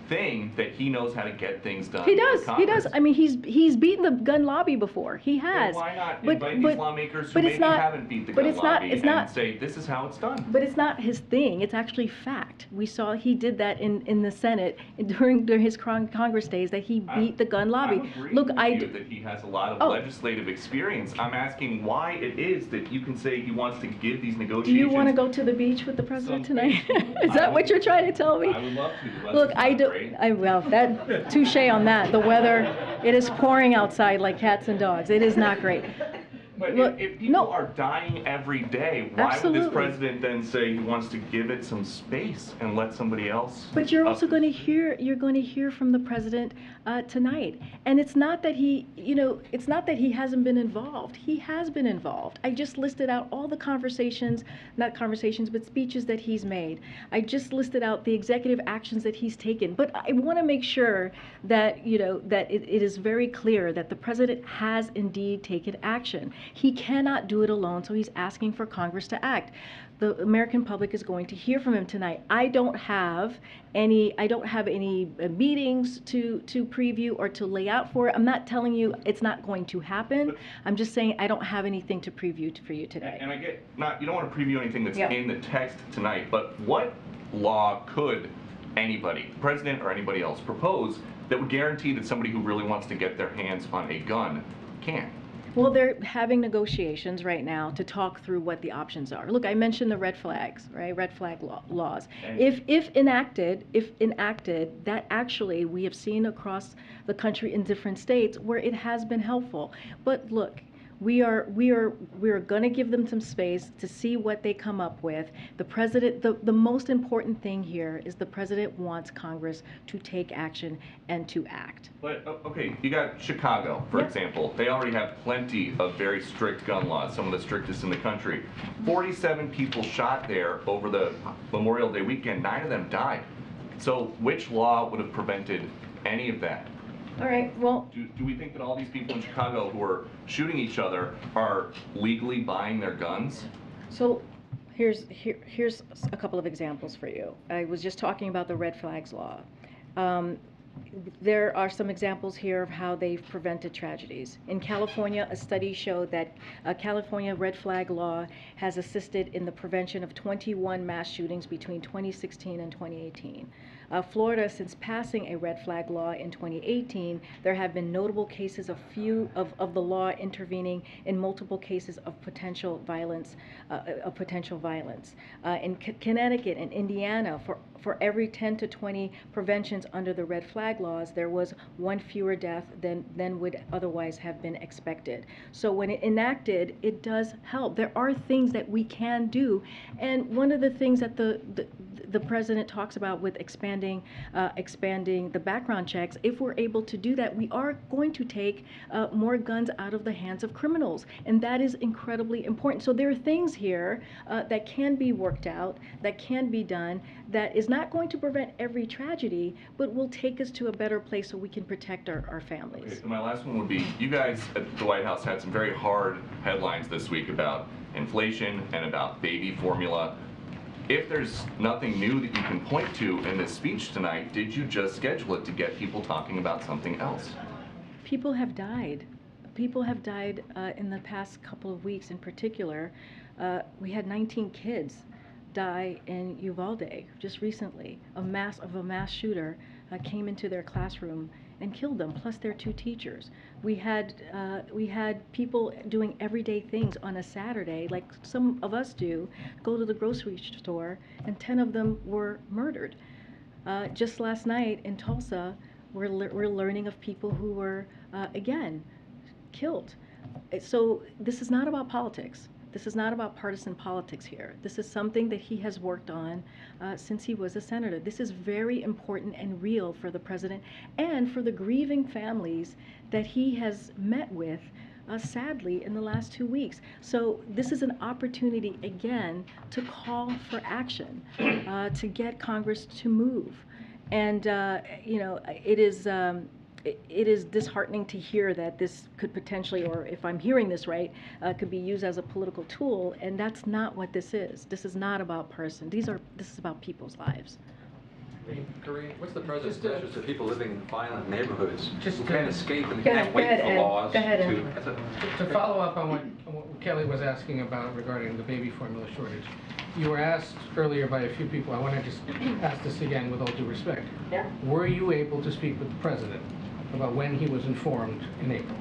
D: thing that he knows how to get things done.
N: He
D: in
N: does. He
D: Congress.
N: does. I mean, he's beaten the gun lobby before. He has.
D: Then why not
N: But-
D: invite
N: but-
D: these lawmakers who
N: but
D: maybe
N: it's not-
D: haven't beat the
N: but
D: gun
N: it's not-
D: lobby
N: it's
D: and
N: not-
D: say, this is how it's done?
N: But it's not his thing. It's actually fact. We saw he did that in the Senate during his Congress days, that he beat the gun lobby.
D: I'm agreeing
N: Look,
D: with
N: I
D: you
N: d-
D: that he has a lot of
N: Oh.
D: legislative experience. I'm asking why it is that you can say he wants to give these
N: do
D: negotiations.
N: you want to go to the beach with the president tonight? Is that what you're trying to tell me?
D: I would love to. The
N: Look,
D: weather's
N: I
D: not
N: do.
D: great.
N: Well, that touche on that. The weather, it is pouring outside like cats and dogs. It is not great.
D: But
N: Look,
D: if people are dying every day, why would
N: Absolutely.
D: this president then say he wants to give it some space and let somebody else?
N: But you're also going to hear from the president tonight. And it's not that it's not that he hasn't been involved. He has been involved. I just listed out all the but speeches that he's made. I just listed out the executive actions that he's taken. But I want to make sure that, that it is very clear that the president has indeed taken action. He cannot do it alone, so he's asking for Congress to act. The American public is going to hear from him tonight. I don't have any meetings to preview or to lay out for it. I'm not telling you it's not going to happen. I'm just saying I don't have anything to preview for you today.
D: And I get, you don't want to preview anything that's
N: Yeah.
D: in the text tonight, but what law could anybody, president or anybody else, propose that would guarantee that somebody who really wants to get their hands on a gun can?
N: Well, they're having negotiations right now to talk through what the options are. Look, I mentioned the red flags, right? Red flag laws.
D: And-
N: If enacted, that actually we have seen across the country in different states where it has been helpful. But look, we are going to give them some space to see what they come up with. The president, the most important thing here is the president wants Congress to take action and to act.
D: But, okay, you got Chicago, for
N: Yep.
D: example. They already have plenty of very strict gun laws, some of the strictest in the country. 47 people shot there over the Memorial Day weekend. 9 of them died. So which law would have prevented any of that?
N: All right, well,
D: Do we think that all these people in Chicago who are shooting each other are legally buying their guns?
N: so here's a couple of examples for you. I was just talking about the red flags law. There are some examples here of how they've prevented tragedies. In California, a study showed that California red flag law has assisted in the prevention of 21 mass shootings between 2016 and 2018. Florida, since passing a red flag law in 2018, there have been notable cases of the law intervening in multiple cases of potential violence. In Connecticut and Indiana, for every 10 to 20 preventions under the red flag laws, there was one fewer death than would otherwise have been expected. So when it enacted, it does help. There are things that we can do, and one of the things that the president talks about with expanding the background checks, if we're able to do that, we are going to take more guns out of the hands of criminals, and that is incredibly important. So there are things here that can be worked out, that can be done, that is not going to prevent every tragedy, but will take us to a better place so we can protect our families.
D: Okay, so my last one would be, you guys at the White House had some very hard headlines this week about inflation and about baby formula. If there's nothing new that you can point to in this speech tonight, did you just schedule it to get people talking about something else?
N: People have died. People have died in the past couple of weeks in particular. We had 19 kids die in Uvalde just recently. A mass shooter came into their classroom and killed them, plus their 2 teachers. We had people doing everyday things on a Saturday, like some of us do, go to the grocery store, and 10 of them were murdered. Just last night in Tulsa, we're learning of people who were, again, killed. So this is not about politics. This is not about partisan politics here. This is something that he has worked on since he was a senator. This is very important and real for the president and for the grieving families that he has met with, sadly, in the last 2 weeks. So this is an opportunity, again, to call for action, to get Congress to move. And, it is disheartening to hear that this could potentially, or if I'm hearing this right, could be used as a political tool, and that's not what this is. This is not about person. This is about people's lives.
S: Kareem, what's the president's message to people living in violent neighborhoods
A: Just
S: who
A: to-
S: can't escape and
A: Go
S: can't
A: ahead,
S: wait
A: go ahead,
S: for
A: Ed.
S: laws
A: Go ahead,
S: to...
A: Ed.
S: To
A: follow up on what Kelly was asking about regarding the baby formula shortage, you were asked earlier by a few people, I want to just ask this again with all due respect.
N: Yeah.
A: Were you able to speak with the president about when he was informed in April?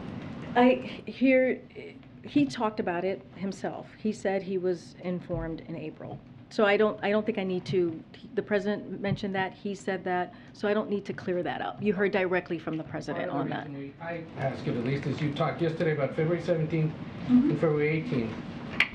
N: He talked about it himself. He said he was informed in April. So I don't think I need to, the president mentioned that, he said that, so I don't need to clear that up. You heard directly from the president on that.
A: I asked it at least as you talked yesterday about February 17th and February 18th.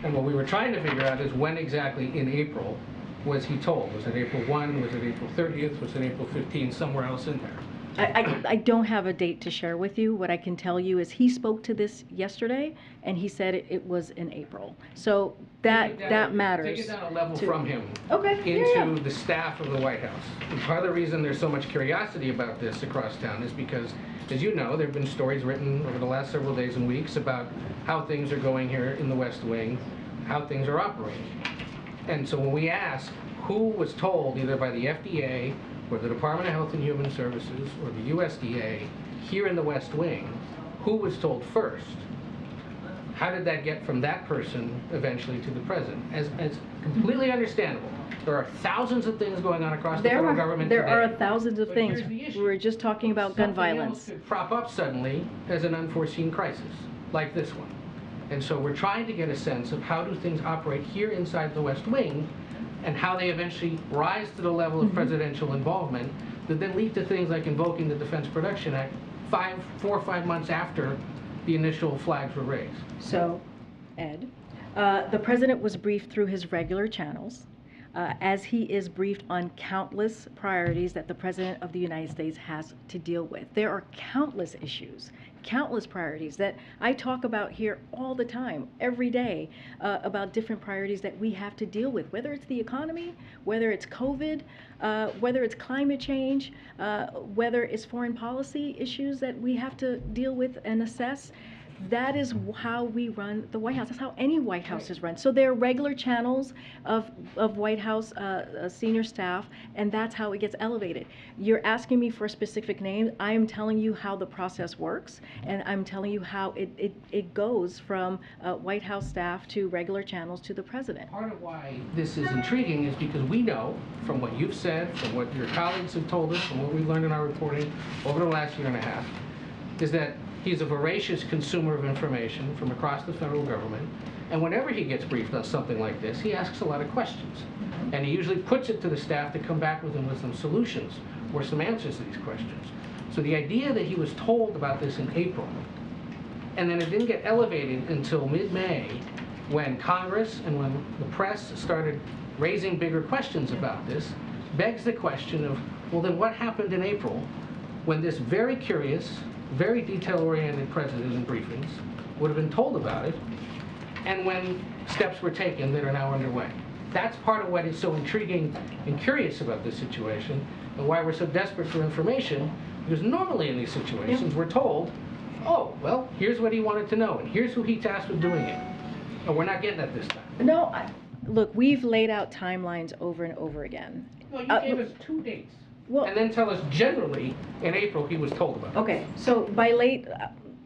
A: And what we were trying to figure out is when exactly in April was he told? Was it April 1? Was it April 30th? Was it April 15th? Somewhere else in there?
N: I don't have a date to share with you. What I can tell you is he spoke to this yesterday, and he said it was in April. So that matters.
A: Take it down a level from him
N: Okay.
A: into the staff of the White House. And part of the reason there's so much curiosity about this across town is because, as you know, there have been stories written over the last several days and weeks about how things are going here in the West Wing, how things are operating. And so when we ask who was told either by the FDA or the Department of Health and Human Services or the USDA here in the West Wing, who was told first? How did that get from that person eventually to the president? As completely understandable. There are thousands of things going on across the federal government
N: there
A: today.
N: are thousands of
A: But
N: things.
A: here's the issue.
N: We were just talking about gun
A: Something
N: violence.
A: else could prop up suddenly as an unforeseen crisis, like this one. And so we're trying to get a sense of how do things operate here inside the West Wing and how they eventually rise to the level of presidential involvement that then lead to things like invoking the Defense Production Act 4 or 5 months after the initial flags were raised.
N: So, Ed, the president was briefed through his regular channels, as he is briefed on countless priorities that the president of the United States has to deal with. There are countless issues, countless priorities that I talk about here all the time, every day, about different priorities that we have to deal with, whether it's the economy, whether it's COVID, whether it's climate change, whether it's foreign policy issues that we have to deal with and assess. That is how we run the White House. That's how any White House is run. So there are regular channels of White House senior staff, and that's how it gets elevated. You're asking me for specific names. I am telling you how the process works, and I'm telling you how it goes from White House staff to regular channels to the president.
A: Part of why this is intriguing is because we know from what you've said, from what your colleagues have told us, from what we've learned in our reporting over the last year and a half, is that he's a voracious consumer of information from across the federal government, and whenever he gets briefed on something like this, he asks a lot of questions. And he usually puts it to the staff to come back with him with some solutions or some answers to these questions. So the idea that he was told about this in April, and then it didn't get elevated until mid-May, when Congress and when the press started raising bigger questions about this, begs the question of, well, then what happened in April when this very curious, very detail-oriented president in briefings would have been told about it, and when steps were taken that are now underway. That's part of what is so intriguing and curious about this situation, and why we're so desperate for information, because normally in these situations we're told, oh, well, here's what he wanted to know, and here's who he tasked with doing it. But we're not getting that this time.
N: No, look, we've laid out timelines over and over again.
A: Well, you gave us 2 dates. And then tell us generally in April he was told about it.
N: Okay, so by late,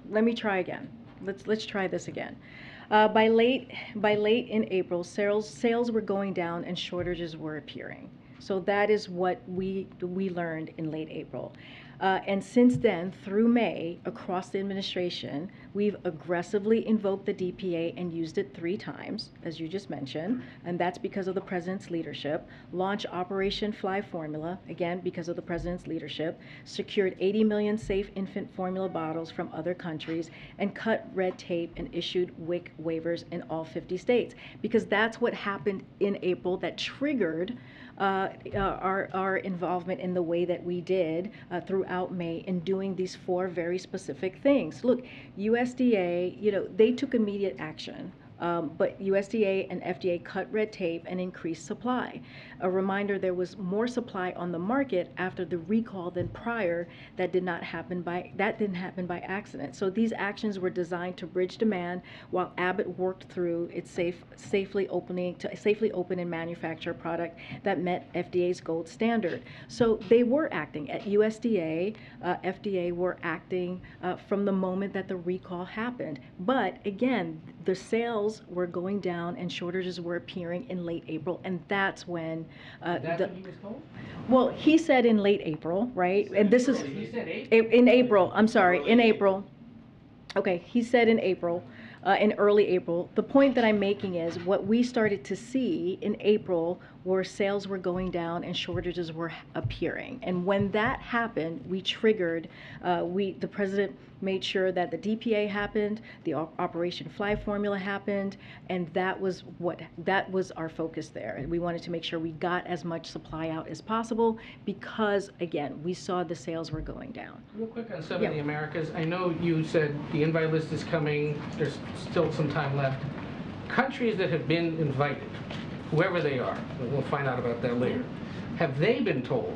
N: let me try again. Let's try this again. By late in April, sales were going down and shortages were appearing. So that is what we learned in late April. And since then, through May, across the administration, we've aggressively invoked the DPA and used it 3 times, as you just mentioned, and that's because of the president's leadership. Launched Operation Fly Formula, again, because of the president's leadership. Secured 80 million safe infant formula bottles from other countries, and cut red tape and issued WIC waivers in all 50 states. Because that's what happened in April that triggered our involvement in the way that we did throughout May in doing these 4 very specific things. Look, USDA, they took immediate action But USDA and FDA cut red tape and increased supply. A reminder, there was more supply on the market after the recall than prior. That didn't happen by accident. So these actions were designed to bridge demand while Abbott worked through its safely open and manufacture a product that met FDA's gold standard. So they were acting at USDA, FDA were acting from the moment that the recall happened. But again, the sales were going down and shortages were appearing in late April, and that's when
A: That's what he was told?
N: well, he said in late April, right? And this is
A: He said April.
N: in April. I'm sorry, in April. Okay, he said in April, in early April. The point that I'm making is what we started to see in April where sales were going down and shortages were appearing. And when that happened, we triggered, the president made sure that the DPA happened, the Operation Fly formula happened, and that was our focus there. And we wanted to make sure we got as much supply out as possible because, again, we saw the sales were going down.
A: Real quick on some of the Americas, I know you said the invite list is coming, there's still some time left. Countries that have been invited, whoever they are, we'll find out about that later, have they been told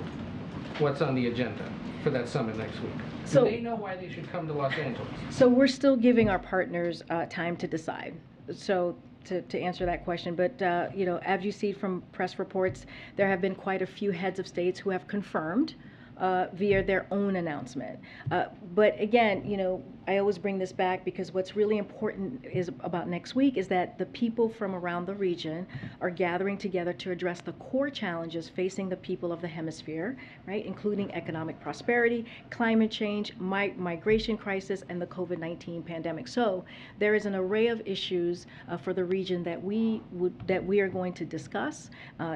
A: what's on the agenda for that summit next week?
N: So,
A: do they know why they should come to Los Angeles?
N: So we're still giving our partners time to decide. So to answer that question, but you know, as you see from press reports, there have been quite a few heads of states who have confirmed via their own announcement. But again, you know, I always bring this back because what's really important is about next week is that the people from around the region are gathering together to address the core challenges facing the people of the hemisphere, right, including economic prosperity, climate change, migration crisis, and the COVID-19 pandemic. So there is an array of issues for the region that we are going to discuss.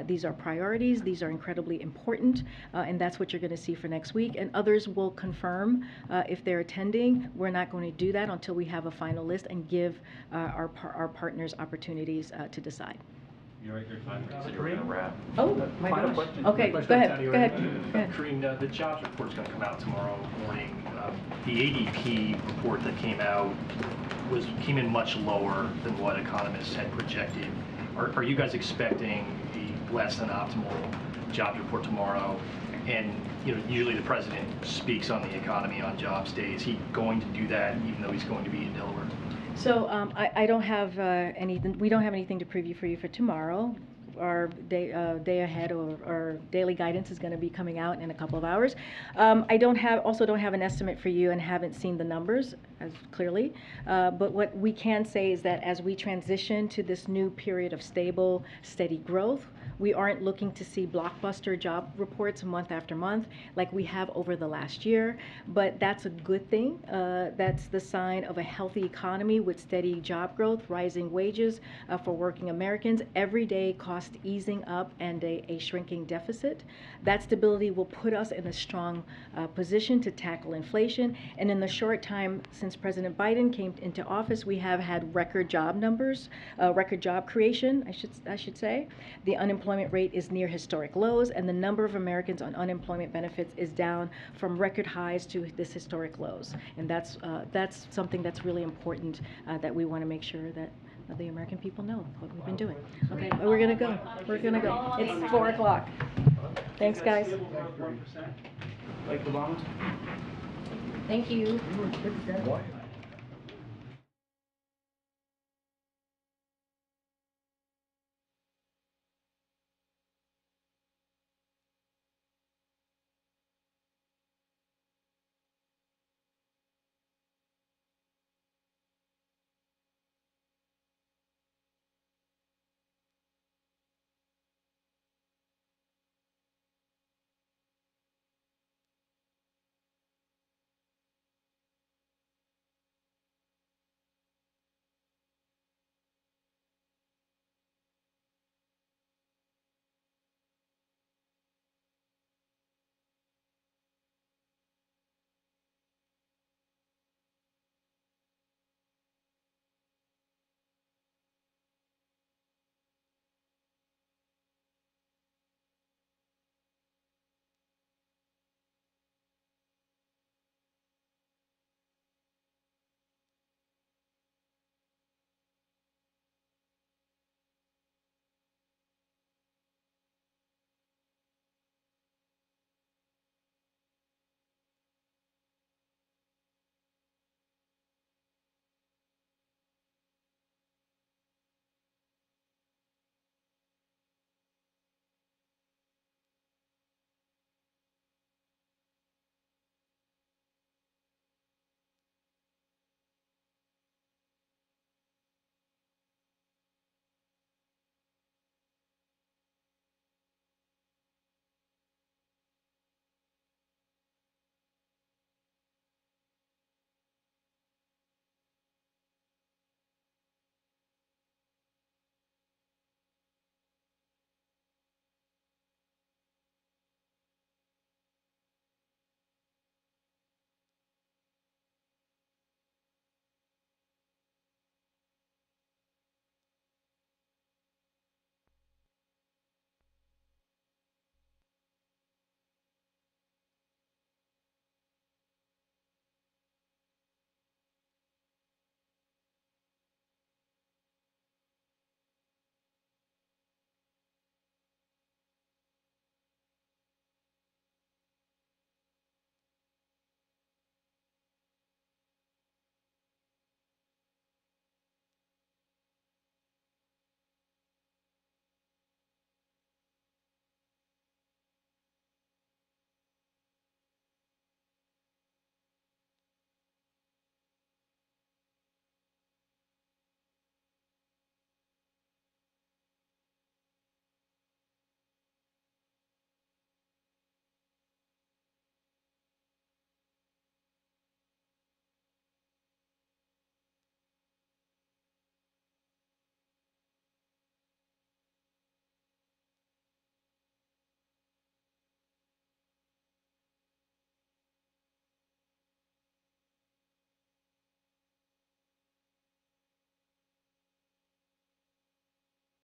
N: These are priorities. These are incredibly important, and that's what you're going to see for next week. And others will confirm if they're attending. We're not going to do that until we have a final list and give our partners opportunities to decide.
L: You're right, your time said you were going to wrap.
N: Oh, my
C: Final
N: gosh.
C: question.
N: Okay, go ahead.
C: Karine, the jobs report's going to come out tomorrow morning. The ADP report that came out came in much lower than what economists had projected. Are you guys expecting a less than optimal jobs report tomorrow? And you know, usually the president speaks on the economy on jobs day. Is he going to do that even though he's going to be in Delaware?
N: So I don't have anything. We don't have anything to preview for you for tomorrow. Our day ahead or daily guidance is going to be coming out in a couple of hours. I don't have an estimate for you and haven't seen the numbers as clearly. But what we can say is that as we transition to this new period of stable, steady growth, we aren't looking to see blockbuster job reports month after month like we have over the last year, but that's a good thing. That's the sign of a healthy economy with steady job growth, rising wages for working Americans, everyday cost easing up, and a shrinking deficit. That stability will put us in a strong position to tackle inflation. And in the short time since President Biden came into office, we have had record job numbers, record job creation, I should say. The unemployment rate is near historic lows, and the number of Americans on unemployment benefits is down from record highs to this historic lows. And that's something that's really important that we want to make sure that the American people know what we've been doing. Okay, we're gonna go. We're gonna go. It's 4 o'clock. Thanks, guys.
B: Thank you.